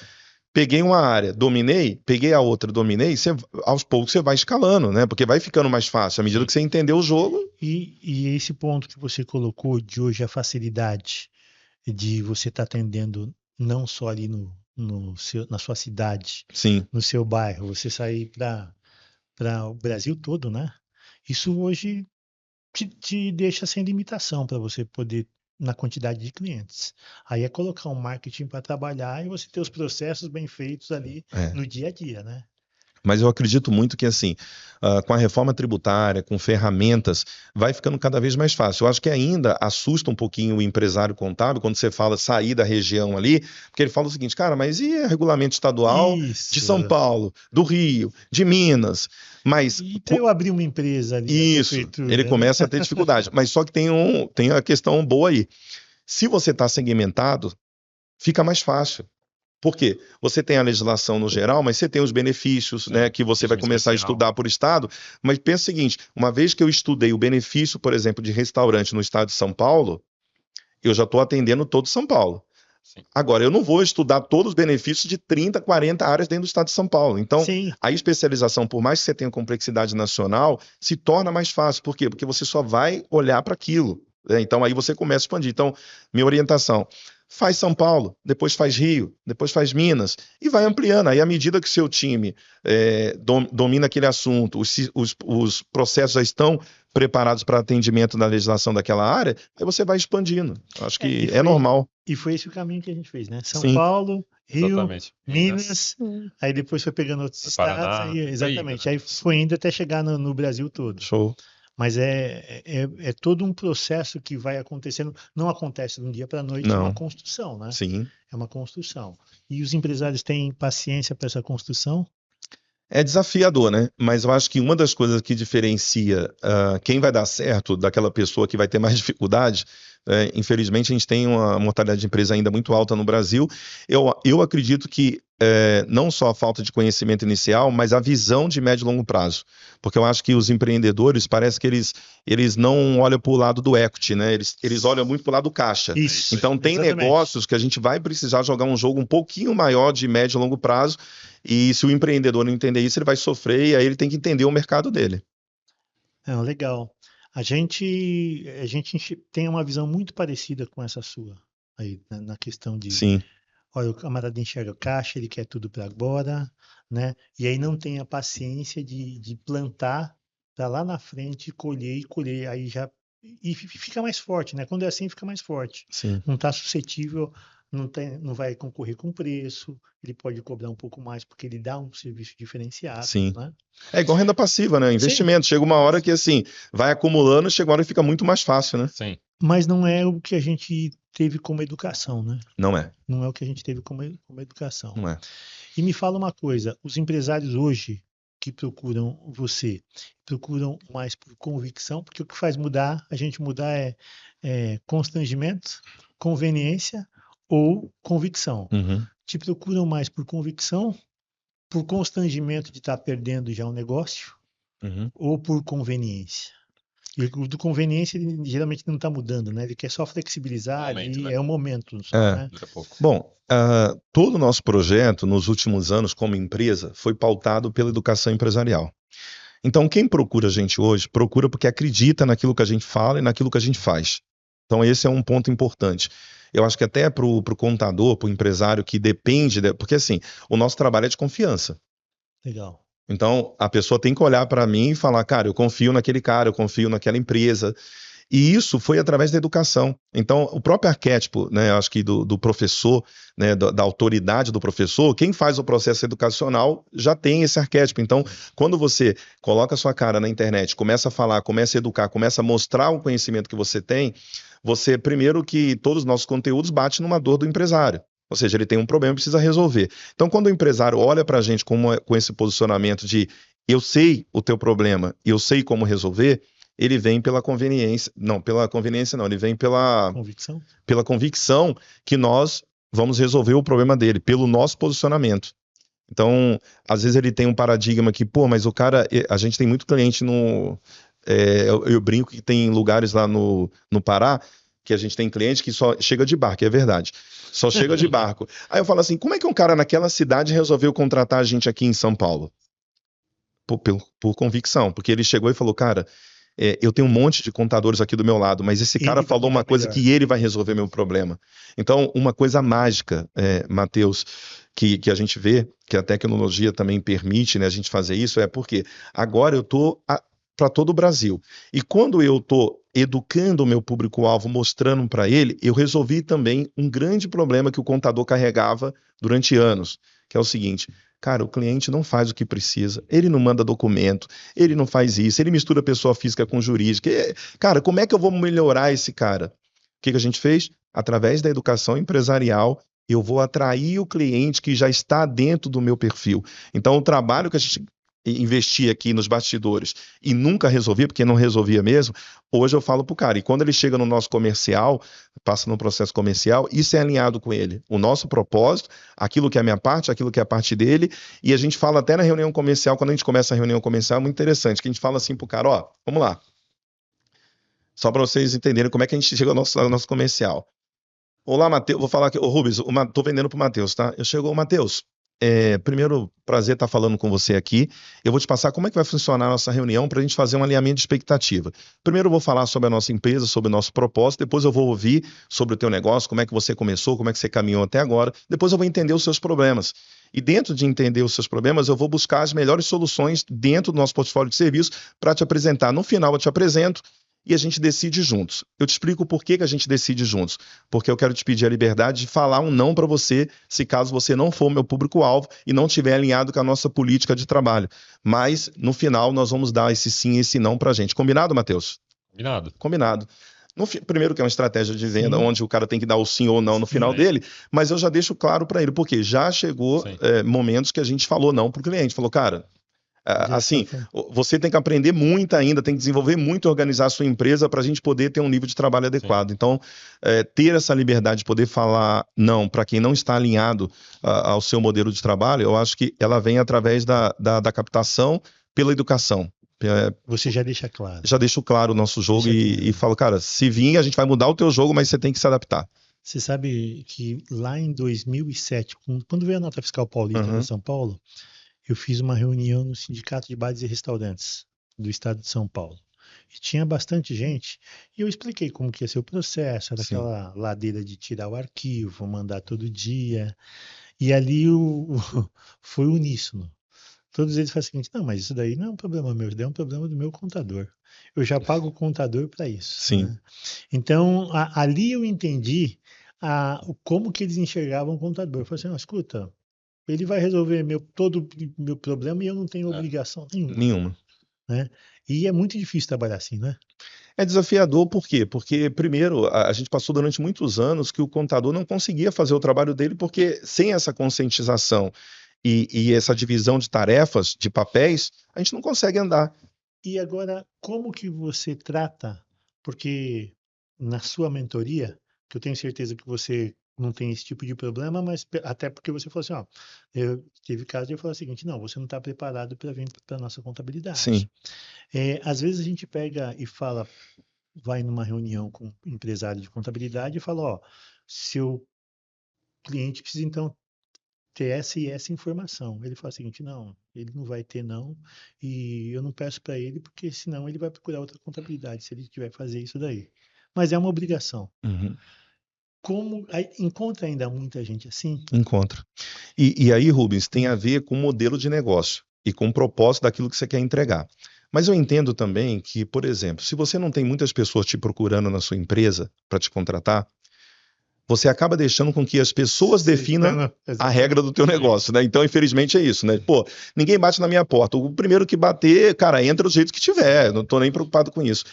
[SPEAKER 3] peguei uma área, dominei, peguei a outra, dominei, aos poucos você vai escalando, né? Porque vai ficando mais fácil à medida que você entender o jogo.
[SPEAKER 1] E esse ponto que você colocou de hoje, a facilidade de você estar atendendo não só ali na sua cidade,
[SPEAKER 3] Sim.
[SPEAKER 1] no seu bairro, você sair para o Brasil todo, né? Isso hoje te deixa sem limitação para você poder na quantidade de clientes. Aí é colocar um marketing para trabalhar e você ter os processos bem feitos ali no dia a dia, né?
[SPEAKER 3] Mas eu acredito muito que, assim, com a reforma tributária, com ferramentas, vai ficando cada vez mais fácil. Eu acho que ainda assusta um pouquinho o empresário contábil quando você fala sair da região ali, porque ele fala o seguinte, cara, mas e regulamento estadual de São
[SPEAKER 1] Isso.
[SPEAKER 3] Paulo, do Rio, de Minas? Mas
[SPEAKER 1] E para eu abrir uma empresa ali na
[SPEAKER 3] isso,
[SPEAKER 1] prefeitura,
[SPEAKER 3] ele
[SPEAKER 1] né?
[SPEAKER 3] começa a ter dificuldade. Mas só que tem a questão boa aí. Se você está segmentado, fica mais fácil. Por quê? Você tem a legislação no geral, mas você tem os benefícios, né, que você vai
[SPEAKER 2] regime
[SPEAKER 3] começar a
[SPEAKER 2] especial.
[SPEAKER 3] estudar por estado. Mas pensa o seguinte, uma vez que eu estudei o benefício, por exemplo, de restaurante no estado de São Paulo, eu já estou atendendo todo São Paulo.
[SPEAKER 2] Sim.
[SPEAKER 3] Agora, eu não vou estudar todos os benefícios de 30, 40 áreas dentro do estado de São Paulo. Então,
[SPEAKER 1] Sim,
[SPEAKER 3] a especialização, por mais que você tenha complexidade nacional, se torna mais fácil. Por quê? Porque você só vai olhar para aquilo, né? Então, aí você começa a expandir. Então, minha orientação, faz São Paulo, depois faz Rio, depois faz Minas, e vai ampliando. Aí, à medida que o seu time domina aquele assunto, os processos já estão preparados para atendimento da legislação daquela área, aí você vai expandindo. Acho
[SPEAKER 1] e
[SPEAKER 3] que é normal.
[SPEAKER 1] foi esse o caminho que a gente fez, né? São
[SPEAKER 3] Sim.
[SPEAKER 1] Paulo, Rio,
[SPEAKER 2] Exatamente.
[SPEAKER 1] Minas, aí depois foi pegando outros estados,
[SPEAKER 2] Paraná,
[SPEAKER 1] aí,
[SPEAKER 2] foi indo,
[SPEAKER 1] exatamente.
[SPEAKER 2] né?
[SPEAKER 1] Aí foi indo até chegar no Brasil todo.
[SPEAKER 3] Show.
[SPEAKER 1] Mas é todo um processo que vai acontecendo, não acontece de um dia para a noite, é uma
[SPEAKER 3] Não.
[SPEAKER 1] construção, né?
[SPEAKER 3] Sim.
[SPEAKER 1] É uma construção. E os empresários têm paciência para essa construção?
[SPEAKER 3] É desafiador, né? Mas eu acho que uma das coisas que diferencia quem vai dar certo daquela pessoa que vai ter mais dificuldade, infelizmente a gente tem uma mortalidade de empresa ainda muito alta no Brasil. Eu acredito que não só a falta de conhecimento inicial, mas a visão de médio e longo prazo. Porque eu acho que os empreendedores, parece que eles não olham para o lado do equity, né? Eles olham muito para o lado do caixa.
[SPEAKER 1] Isso.
[SPEAKER 3] Então tem
[SPEAKER 1] exatamente.
[SPEAKER 3] negócios que a gente vai precisar jogar um jogo um pouquinho maior de médio e longo prazo, e se o empreendedor não entender isso, ele vai sofrer e aí ele tem que entender o mercado dele.
[SPEAKER 1] Não, legal. A gente tem uma visão muito parecida com essa sua aí, na questão de,
[SPEAKER 3] Sim,
[SPEAKER 1] olha, o camarada enxerga caixa, ele quer tudo para agora, né? E aí não tem a paciência de plantar para lá na frente colher e colher, aí já e fica mais forte, né? Quando é assim, fica mais forte.
[SPEAKER 3] sim.
[SPEAKER 1] Não está suscetível, não vai concorrer com preço, ele pode cobrar um pouco mais porque ele dá um serviço diferenciado,
[SPEAKER 3] Sim.
[SPEAKER 1] né?
[SPEAKER 3] É igual renda passiva, né? Investimento. Chega uma hora que assim, vai acumulando, chega uma hora que fica muito mais fácil, né?
[SPEAKER 2] Sim.
[SPEAKER 1] Mas não é o que a gente teve como educação, né?
[SPEAKER 3] Não é,
[SPEAKER 1] Não é o que a gente teve como educação.
[SPEAKER 3] não é.
[SPEAKER 1] E me fala uma coisa, os empresários hoje que procuram você, procuram mais por convicção, porque o que faz a gente mudar é constrangimento, conveniência ou convicção.
[SPEAKER 3] Uhum.
[SPEAKER 1] Te procuram mais por convicção, por constrangimento de estar perdendo já um negócio,
[SPEAKER 3] Uhum.
[SPEAKER 1] ou por conveniência? E o do conveniência ele geralmente não está mudando, né? Ele quer só flexibilizar
[SPEAKER 2] Momento,
[SPEAKER 1] ali,
[SPEAKER 2] né?
[SPEAKER 1] é o momento só,
[SPEAKER 3] É.
[SPEAKER 1] né?
[SPEAKER 2] Dura pouco.
[SPEAKER 3] Bom, todo o nosso projeto nos últimos anos como empresa foi pautado pela educação empresarial. Então, quem procura a gente hoje, procura porque acredita naquilo que a gente fala e naquilo que a gente faz. Então, esse é um ponto importante. Eu acho que até para o contador, para o empresário que depende, porque assim, o nosso trabalho é de confiança.
[SPEAKER 1] Legal.
[SPEAKER 3] Então, a pessoa tem que olhar para mim e falar, cara, eu confio naquele cara, eu confio naquela empresa. E isso foi através da educação. Então, o próprio arquétipo, né, acho que do professor, né, da autoridade do professor, quem faz o processo educacional já tem esse arquétipo. Então, quando você coloca a sua cara na internet, começa a falar, começa a educar, começa a mostrar o conhecimento que você tem, você, primeiro que todos os nossos conteúdos batem numa dor do empresário. Ou seja, ele tem um problema e precisa resolver. Então, quando o empresário olha para a gente com esse posicionamento de eu sei o teu problema e eu sei como resolver, ele vem pela conveniência. Não, pela conveniência não, ele vem pela convicção que nós vamos resolver o problema dele, pelo nosso posicionamento. Então, às vezes ele tem um paradigma que, pô, mas o cara, a gente tem muito cliente eu brinco que tem lugares lá no Pará que a gente tem cliente que só chega de barco, é verdade. Só chega de barco. Aí eu falo assim, como é que um cara naquela cidade resolveu contratar a gente aqui em São Paulo? Por convicção, porque ele chegou e falou, cara, eu tenho um monte de contadores aqui do meu lado, mas esse cara falou uma coisa que ele vai resolver meu problema. Então, uma coisa mágica, Matheus, que a gente vê, que a tecnologia também permite, né, a gente fazer isso, é porque agora eu estou para todo o Brasil. E quando eu estou educando o meu público-alvo, mostrando para ele, eu resolvi também um grande problema que o contador carregava durante anos, que é o seguinte, Cara, o cliente não faz o que precisa, ele não manda documento, ele não faz isso, ele mistura pessoa física com jurídica. Cara, como é que eu vou melhorar esse cara? O que a gente fez? Através da educação empresarial, eu vou atrair o cliente que já está dentro do meu perfil. Então, o trabalho que a gente investia aqui nos bastidores e nunca resolvia, porque não resolvia mesmo, hoje eu falo pro cara, e quando ele chega no nosso comercial, passa no processo comercial, isso é alinhado com ele. O nosso propósito, aquilo que é a minha parte, aquilo que é a parte dele, e a gente fala até na reunião comercial, quando a gente começa a reunião comercial, é muito interessante, que a gente fala assim pro cara, ó, vamos lá. Só para vocês entenderem como é que a gente chega ao nosso comercial. Olá, Matheus, vou falar aqui, ô Rubens, tô vendendo pro Matheus, tá? Eu chego, Matheus, primeiro, prazer estar falando com você aqui. Eu vou te passar como é que vai funcionar a nossa reunião para a gente fazer um alinhamento de expectativa. Primeiro eu vou falar sobre a nossa empresa, sobre o nosso propósito, depois eu vou ouvir sobre o teu negócio, como é que você começou, como é que você caminhou até agora, depois eu vou entender os seus problemas. E dentro de entender os seus problemas, eu vou buscar as melhores soluções dentro do nosso portfólio de serviços para te apresentar. No final eu te apresento e a gente decide juntos. Eu te explico por que a gente decide juntos. Porque eu quero te pedir a liberdade de falar um não para você, se caso você não for o meu público-alvo e não estiver alinhado com a nossa política de trabalho. Mas, no final, nós vamos dar esse sim e esse não para a gente. Combinado, Matheus?
[SPEAKER 2] Combinado.
[SPEAKER 3] Combinado. Primeiro que é uma estratégia de venda, onde o cara tem que dar o sim ou não no final dele, mas eu já deixo claro para ele, porque já chegou momentos que a gente falou não para o cliente. Falou, cara... assim, você tem que aprender muito ainda, tem que desenvolver muito e organizar a sua empresa para a gente poder ter um nível de trabalho adequado. Sim. Então, ter essa liberdade de poder falar não para quem não está alinhado ao seu modelo de trabalho, eu acho que ela vem através da captação pela educação.
[SPEAKER 1] Você já deixa claro.
[SPEAKER 3] Já deixo claro o nosso jogo e falo, cara, se vir, a gente vai mudar o teu jogo, mas você tem que se adaptar.
[SPEAKER 1] Você sabe que lá em 2007, quando veio a nota fiscal paulista para São Paulo, eu fiz uma reunião no Sindicato de Bares e Restaurantes do estado de São Paulo. E tinha bastante gente, e eu expliquei como que ia ser o processo, era aquela ladeira de tirar o arquivo, mandar todo dia, e ali foi uníssono. Todos eles falaram o seguinte, não, mas isso daí não é um problema meu, isso daí é um problema do meu contador. Eu já pago o contador para isso.
[SPEAKER 3] Sim.
[SPEAKER 1] Né? Então, ali eu entendi como que eles enxergavam o contador. Eu falei assim, não, escuta, ele vai resolver todo o meu problema e eu não tenho obrigação nenhuma. Né? E é muito difícil trabalhar assim, né?
[SPEAKER 3] É desafiador, por quê? Porque, primeiro, a gente passou durante muitos anos que o contador não conseguia fazer o trabalho dele, porque sem essa conscientização e essa divisão de tarefas, de papéis, a gente não consegue andar.
[SPEAKER 1] E agora, como que você trata, porque na sua mentoria, que eu tenho certeza que você não tem esse tipo de problema, mas até porque você falou assim, ó, teve caso de eu falar o seguinte, não, você não está preparado para vir para a nossa contabilidade.
[SPEAKER 3] Sim.
[SPEAKER 1] Às vezes a gente pega e fala, vai numa reunião com um empresário de contabilidade e fala, ó, seu cliente precisa então ter essa e essa informação. Ele fala o seguinte, não, ele não vai ter não, e eu não peço para ele, porque senão ele vai procurar outra contabilidade, se ele tiver fazer isso daí. Mas é uma obrigação.
[SPEAKER 3] Uhum.
[SPEAKER 1] Encontra ainda muita gente assim?
[SPEAKER 3] Encontra. E aí, Rubens, tem a ver com o modelo de negócio e com o propósito daquilo que você quer entregar. Mas eu entendo também que, por exemplo, se você não tem muitas pessoas te procurando na sua empresa para te contratar, você acaba deixando com que as pessoas definam a regra do teu negócio, né? Então, infelizmente, é isso, né? Pô, ninguém bate na minha porta. O primeiro que bater, cara, entra do jeito que tiver. Não estou nem preocupado com isso.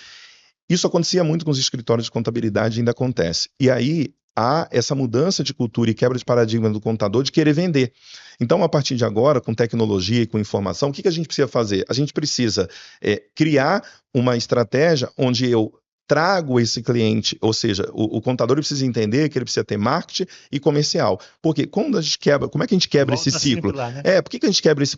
[SPEAKER 3] Isso acontecia muito com os escritórios de contabilidade e ainda acontece. E aí há essa mudança de cultura e quebra de paradigma do contador de querer vender. Então, a partir de agora, com tecnologia e com informação, o que a gente precisa fazer? A gente precisa criar uma estratégia onde eu trago esse cliente, ou seja, o contador precisa entender que ele precisa ter marketing e comercial. Porque quando a gente quebra, como é que a gente quebra esse ciclo?
[SPEAKER 1] Lá, né?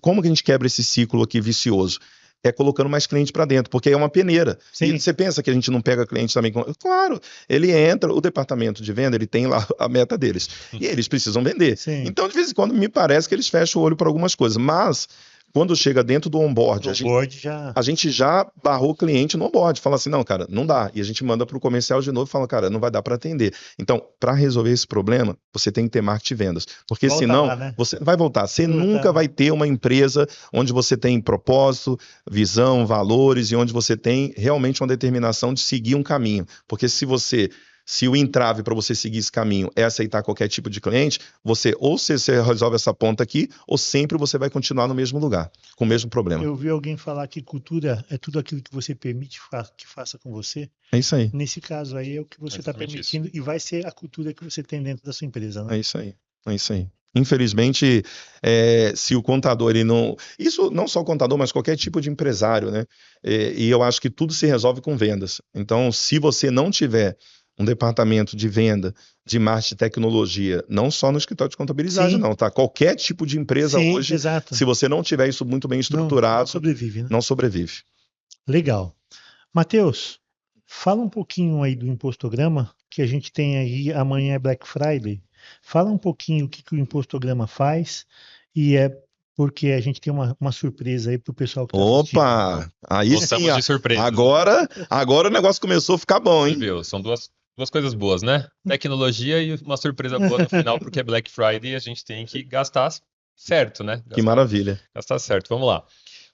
[SPEAKER 3] Como que a gente quebra esse ciclo aqui vicioso? É colocando mais cliente para dentro, porque é uma peneira.
[SPEAKER 1] Sim.
[SPEAKER 3] E você pensa que a gente não pega cliente também? Claro, ele entra, o departamento de venda, ele tem lá a meta deles. E eles precisam vender.
[SPEAKER 1] Sim.
[SPEAKER 3] Então, de vez em quando, me parece que eles fecham o olho para algumas coisas. Mas, quando chega dentro do onboard, a gente já barrou o cliente no onboard. Fala assim, não, cara, não dá. E a gente manda para o comercial de novo e fala, cara, não vai dar para atender. Então, para resolver esse problema, você tem que ter marketing e vendas. Porque senão, você vai voltar. Você nunca vai ter uma empresa onde você tem propósito, visão, valores e onde você tem realmente uma determinação de seguir um caminho. Porque se você Se o entrave para você seguir esse caminho é aceitar qualquer tipo de cliente, você resolve essa ponta aqui, ou sempre você vai continuar no mesmo lugar, com o mesmo problema.
[SPEAKER 1] Eu vi alguém falar que cultura é tudo aquilo que você permite que faça com você.
[SPEAKER 3] É isso aí.
[SPEAKER 1] Nesse caso aí é o que você está permitindo e vai ser a cultura que você tem dentro da sua empresa, né?
[SPEAKER 3] É isso aí. É isso aí. Infelizmente, se o contador ele não. Isso não só o contador, mas qualquer tipo de empresário, né? E eu acho que tudo se resolve com vendas. Então, se você não tiver um departamento de venda, de marketing e tecnologia, não só no escritório de contabilidade,
[SPEAKER 1] Sim.
[SPEAKER 3] não, tá? Qualquer tipo de empresa
[SPEAKER 1] Sim,
[SPEAKER 3] hoje,
[SPEAKER 1] exato.
[SPEAKER 3] se você não tiver isso muito bem estruturado,
[SPEAKER 1] não sobrevive, né?
[SPEAKER 3] não sobrevive.
[SPEAKER 1] Legal. Matheus, fala um pouquinho aí do Impostograma, que a gente tem aí, amanhã é Black Friday. Fala um pouquinho o que o Impostograma faz e porque a gente tem uma surpresa aí pro pessoal que tá assistindo.
[SPEAKER 3] Opa! Aí
[SPEAKER 2] Gostamos
[SPEAKER 3] sim,
[SPEAKER 2] de surpresa.
[SPEAKER 3] agora o negócio começou a ficar bom, hein?
[SPEAKER 2] Viu? São duas coisas boas, né? Tecnologia e uma surpresa boa no final, porque é Black Friday e a gente tem que gastar certo, né?
[SPEAKER 3] Que maravilha.
[SPEAKER 2] Gastar certo. Vamos lá.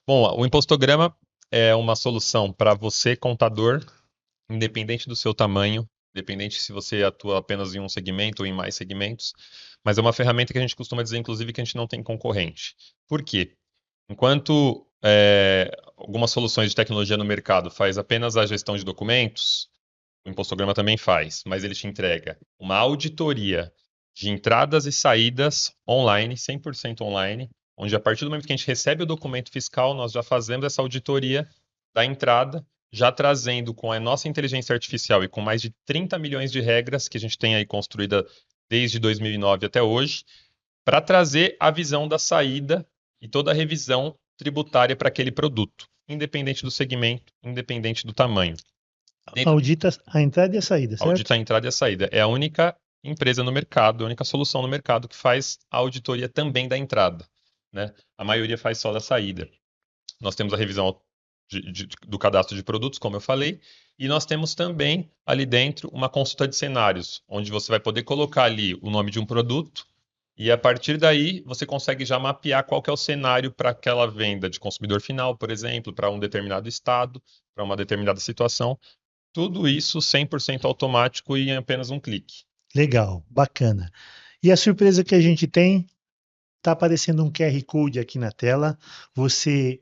[SPEAKER 2] Bom, o Impostograma é uma solução para você, contador, independente do seu tamanho, independente se você atua apenas em um segmento ou em mais segmentos, mas é uma ferramenta que a gente costuma dizer, inclusive, que a gente não tem concorrente. Por quê? Enquanto algumas soluções de tecnologia no mercado faz apenas a gestão de documentos, o Impostograma também faz, mas ele te entrega uma auditoria de entradas e saídas online, 100% online, onde a partir do momento que a gente recebe o documento fiscal, nós já fazemos essa auditoria da entrada, já trazendo com a nossa inteligência artificial e com mais de 30 milhões de regras que a gente tem aí construída desde 2009 até hoje, para trazer a visão da saída e toda a revisão tributária para aquele produto, independente do segmento, independente do tamanho.
[SPEAKER 1] Audita a entrada e a saída, certo?
[SPEAKER 2] Audita a entrada e a saída. É a única empresa no mercado, a única solução no mercado que faz a auditoria também da entrada, né? A maioria faz só da saída. Nós temos a revisão do cadastro de produtos, como eu falei, e nós temos também ali dentro uma consulta de cenários, onde você vai poder colocar ali o nome de um produto e a partir daí você consegue já mapear qual que é o cenário para aquela venda de consumidor final, por exemplo, para um determinado estado, para uma determinada situação. Tudo isso 100% automático e em apenas um clique.
[SPEAKER 1] Legal, bacana. E a surpresa que a gente tem, está aparecendo um QR Code aqui na tela. Você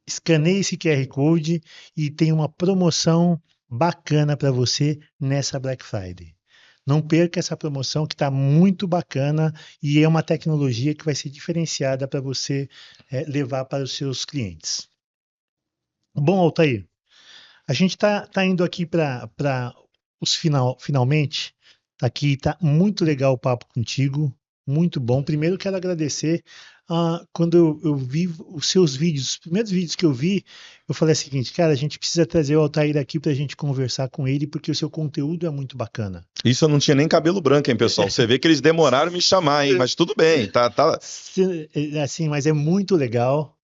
[SPEAKER 1] escaneia esse QR Code e tem uma promoção bacana para você nessa Black Friday. Não perca essa promoção que está muito bacana e é uma tecnologia que vai ser diferenciada para você levar para os seus clientes. Bom, Altair, a gente está indo aqui para os finalmente. Aqui está muito legal o papo contigo, muito bom. Primeiro quero agradecer. Quando eu vi os seus vídeos, os primeiros vídeos que eu vi, eu falei o seguinte, cara, a gente precisa trazer o Altair aqui para a gente conversar com ele, porque o seu conteúdo é muito bacana.
[SPEAKER 3] Isso eu não tinha nem cabelo branco, hein, pessoal? Você vê que eles demoraram me chamar, hein? Mas tudo bem, tá.
[SPEAKER 1] Assim, mas é muito legal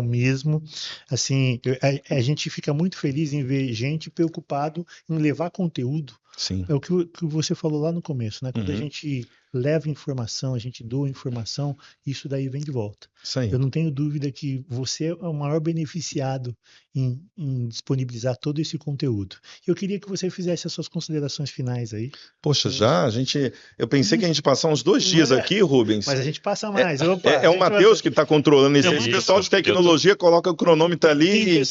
[SPEAKER 1] mesmo. Assim, a gente fica muito feliz em ver gente preocupado em levar conteúdo.
[SPEAKER 3] Sim.
[SPEAKER 1] É o que você falou lá no começo, né? Quando a gente leva informação, a gente doa informação, isso daí vem de volta.
[SPEAKER 3] Isso aí.
[SPEAKER 1] Eu não tenho dúvida que você é o maior beneficiado em disponibilizar todo esse conteúdo. Eu queria que você fizesse as suas considerações finais aí.
[SPEAKER 3] Poxa, eu pensei que a gente ia passar uns 2 dias aqui, Rubens.
[SPEAKER 1] Mas a gente passa mais.
[SPEAKER 3] É o Matheus que está controlando isso. Esse pessoal de tecnologia coloca o cronômetro ali.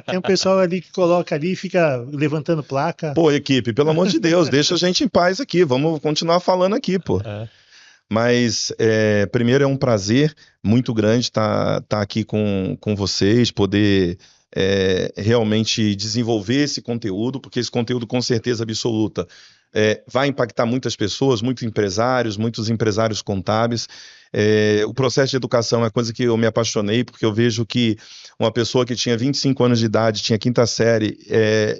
[SPEAKER 1] Tem um pessoal ali que coloca ali e fica levantando placa.
[SPEAKER 3] Pô, equipe, pelo amor de Deus, deixa a gente em paz aqui. Vamos continuar falando aqui, pô. Mas, primeiro, é um prazer muito grande estar aqui com vocês, poder realmente desenvolver esse conteúdo, porque esse conteúdo, com certeza absoluta, vai impactar muitas pessoas, muitos empresários contábeis. O processo de educação é coisa que eu me apaixonei, porque eu vejo que uma pessoa que tinha 25 anos de idade, tinha 5ª série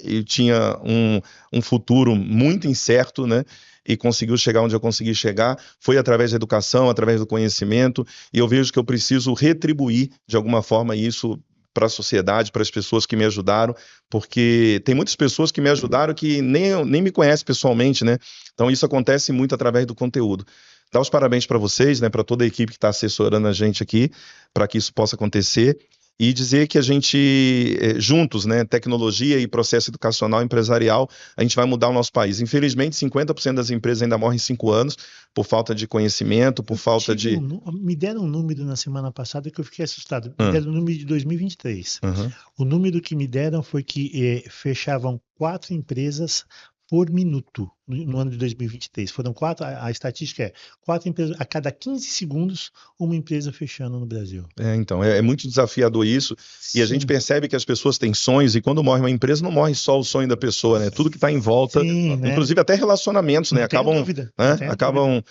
[SPEAKER 3] e tinha um futuro muito incerto, né? E conseguiu chegar onde eu consegui chegar, foi através da educação, através do conhecimento, e eu vejo que eu preciso retribuir de alguma forma isso para a sociedade, para as pessoas que me ajudaram, porque tem muitas pessoas que me ajudaram que nem me conhecem pessoalmente, né? Então isso acontece muito através do conteúdo. Dar os parabéns para vocês, né? Para toda a equipe que está assessorando a gente aqui, para que isso possa acontecer. e dizer que a gente, juntos, né, tecnologia e processo educacional empresarial, a gente vai mudar o nosso país. Infelizmente, 50% das empresas ainda morrem em 5 anos por falta de conhecimento, por falta de...
[SPEAKER 1] Me deram um número na semana passada que eu fiquei assustado. Me
[SPEAKER 3] Hum,
[SPEAKER 1] deram o número de 2023.
[SPEAKER 3] uhum.
[SPEAKER 1] O número que me deram foi que fechavam 4 empresas por minuto no ano de 2023. Foram 4, a estatística é 4 empresas, a cada 15 segundos, uma empresa fechando no Brasil.
[SPEAKER 3] Então, é muito desafiador isso, e a gente
[SPEAKER 1] Sim,
[SPEAKER 3] percebe que as pessoas têm sonhos, e quando morre uma empresa, não morre só o sonho da pessoa, né? Tudo que está em volta,
[SPEAKER 1] sim, né?
[SPEAKER 3] inclusive até relacionamentos, né?
[SPEAKER 1] Não tenho dúvida, não
[SPEAKER 3] Né?
[SPEAKER 1] tenho
[SPEAKER 3] Acabam
[SPEAKER 1] dúvida.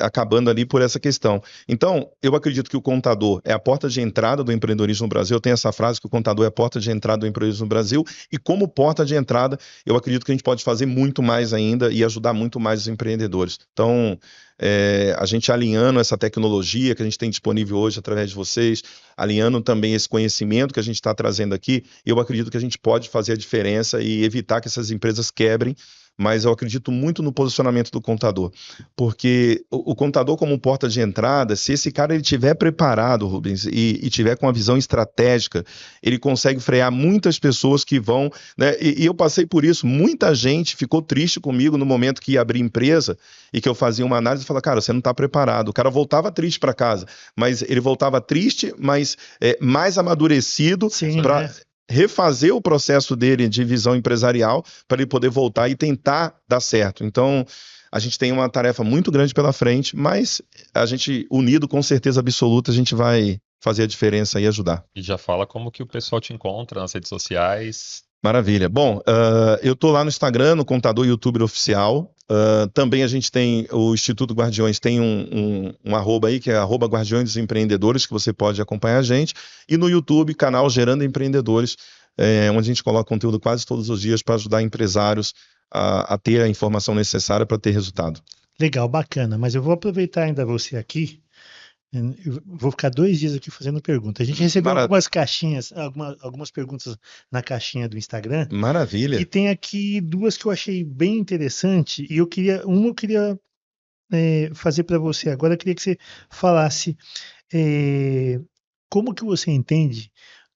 [SPEAKER 3] acabando ali por essa questão. Então, eu acredito que o contador é a porta de entrada do empreendedorismo no Brasil. Eu tenho essa frase que o contador é a porta de entrada do empreendedorismo no Brasil, e como porta de entrada, eu acredito que a gente pode fazer muito mais ainda e ajudar muito mais os empreendedores. Então, a gente alinhando essa tecnologia que a gente tem disponível hoje através de vocês, alinhando também esse conhecimento que a gente está trazendo aqui, eu acredito que a gente pode fazer a diferença e evitar que essas empresas quebrem, mas eu acredito muito no posicionamento do contador, porque o contador como porta de entrada, se esse cara ele tiver preparado, Rubens, e tiver com uma visão estratégica, ele consegue frear muitas pessoas que vão, né? E eu passei por isso, muita gente ficou triste comigo no momento que ia abrir empresa e que eu fazia uma análise e falava, cara, você não está preparado. O cara voltava triste para casa, mas ele voltava triste, mas mais amadurecido para refazer o processo dele de visão empresarial para ele poder voltar e tentar dar certo. Então, a gente tem uma tarefa muito grande pela frente, mas a gente, unido com certeza absoluta, a gente vai fazer a diferença e ajudar.
[SPEAKER 2] E já fala como que o pessoal te encontra nas redes sociais.
[SPEAKER 3] Maravilha. Bom, eu estou lá no Instagram, no Contador YouTuber Oficial. Também a gente tem, o Instituto Guardiões tem um arroba aí, que é arroba Guardiões dos Empreendedores, que você pode acompanhar a gente. E no YouTube, canal Gerando Empreendedores, onde a gente coloca conteúdo quase todos os dias para ajudar empresários a ter a informação necessária para ter resultado.
[SPEAKER 1] Legal, bacana. Mas eu vou aproveitar ainda você aqui. Eu vou ficar 2 dias aqui fazendo pergunta. A gente recebeu algumas caixinhas, algumas perguntas na caixinha do Instagram.
[SPEAKER 3] Maravilha.
[SPEAKER 1] E tem aqui 2 que eu achei bem interessante. E eu queria fazer para você agora. Eu queria que você falasse como que você entende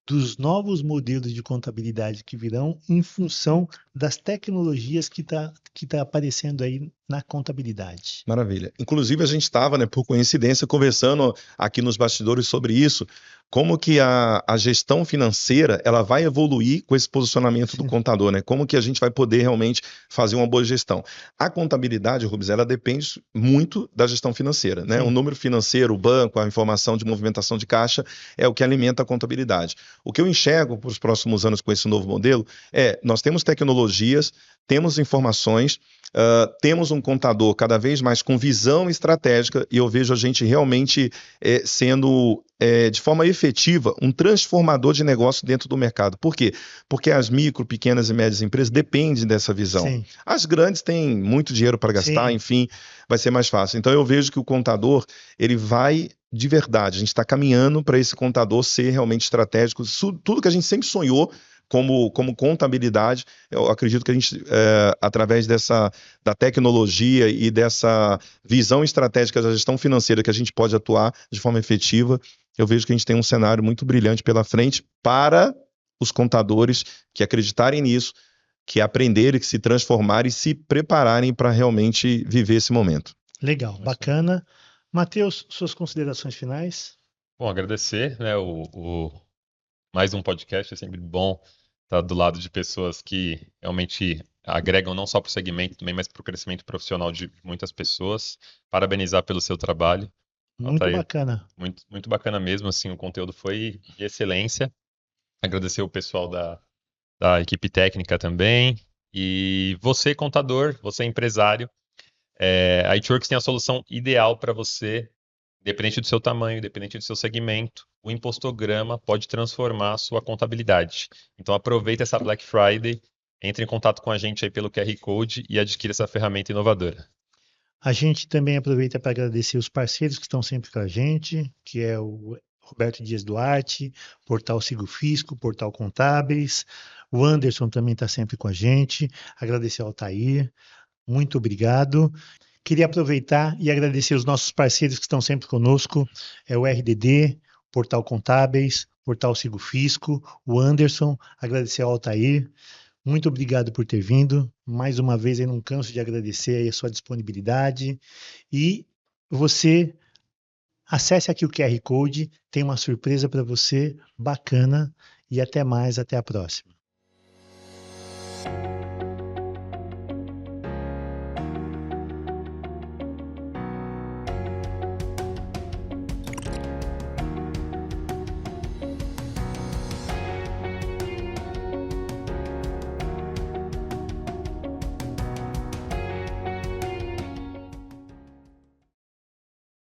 [SPEAKER 1] dos novos modelos de contabilidade que virão em função das tecnologias que tá aparecendo aí na contabilidade.
[SPEAKER 3] Maravilha. Inclusive, a gente estava, né, por coincidência, conversando aqui nos bastidores sobre isso, como que a gestão financeira ela vai evoluir com esse posicionamento do contador, né? Como que a gente vai poder realmente fazer uma boa gestão. A contabilidade, Rubens, ela depende muito da gestão financeira, né? O número financeiro, o banco, a informação de movimentação de caixa é o que alimenta a contabilidade. O que eu enxergo para os próximos anos com esse novo modelo nós temos tecnologias, temos informações, temos um contador cada vez mais com visão estratégica, e eu vejo a gente realmente sendo, de forma efetiva, um transformador de negócio dentro do mercado. Por quê? Porque as micro, pequenas e médias empresas dependem dessa visão.
[SPEAKER 1] Sim.
[SPEAKER 3] As grandes têm muito dinheiro para gastar, enfim, vai ser mais fácil. Então eu vejo que o contador, ele vai de verdade, a gente está caminhando para esse contador ser realmente estratégico, tudo que a gente sempre sonhou como contabilidade, eu acredito que a gente, através da tecnologia e dessa visão estratégica da gestão financeira que a gente pode atuar de forma efetiva, eu vejo que a gente tem um cenário muito brilhante pela frente para os contadores que acreditarem nisso, que aprenderem, que se transformarem e se prepararem para realmente viver esse momento.
[SPEAKER 1] Legal, bacana. Matheus, suas considerações finais?
[SPEAKER 2] Bom, agradecer, né, mais um podcast, é sempre bom estar do lado de pessoas que realmente agregam não só para o segmento também, mas para o crescimento profissional de muitas pessoas. Parabenizar pelo seu trabalho.
[SPEAKER 1] Muito bacana.
[SPEAKER 2] Muito, muito bacana mesmo, assim, o conteúdo foi de excelência. Agradecer o pessoal da equipe técnica também. E você, contador, você empresário, a iTworks tem a solução ideal para você. Independente do seu tamanho, independente do seu segmento, o impostograma pode transformar a sua contabilidade. Então aproveita essa Black Friday, entre em contato com a gente aí pelo QR Code e adquira essa ferramenta inovadora.
[SPEAKER 1] A gente também aproveita para agradecer os parceiros que estão sempre com a gente, que é o Roberto Dias Duarte, Portal Sigo Fisco, Portal Contábeis, o Anderson também está sempre com a gente, agradecer ao Altair, muito obrigado. Queria aproveitar e agradecer os nossos parceiros que estão sempre conosco, o RDD, Portal Contábeis, Portal Sigo Fisco, o Anderson, agradecer ao Altair. Muito obrigado por ter vindo. Mais uma vez, eu não canso de agradecer aí a sua disponibilidade. E você acesse aqui o QR Code, tem uma surpresa para você bacana. E até mais, até a próxima.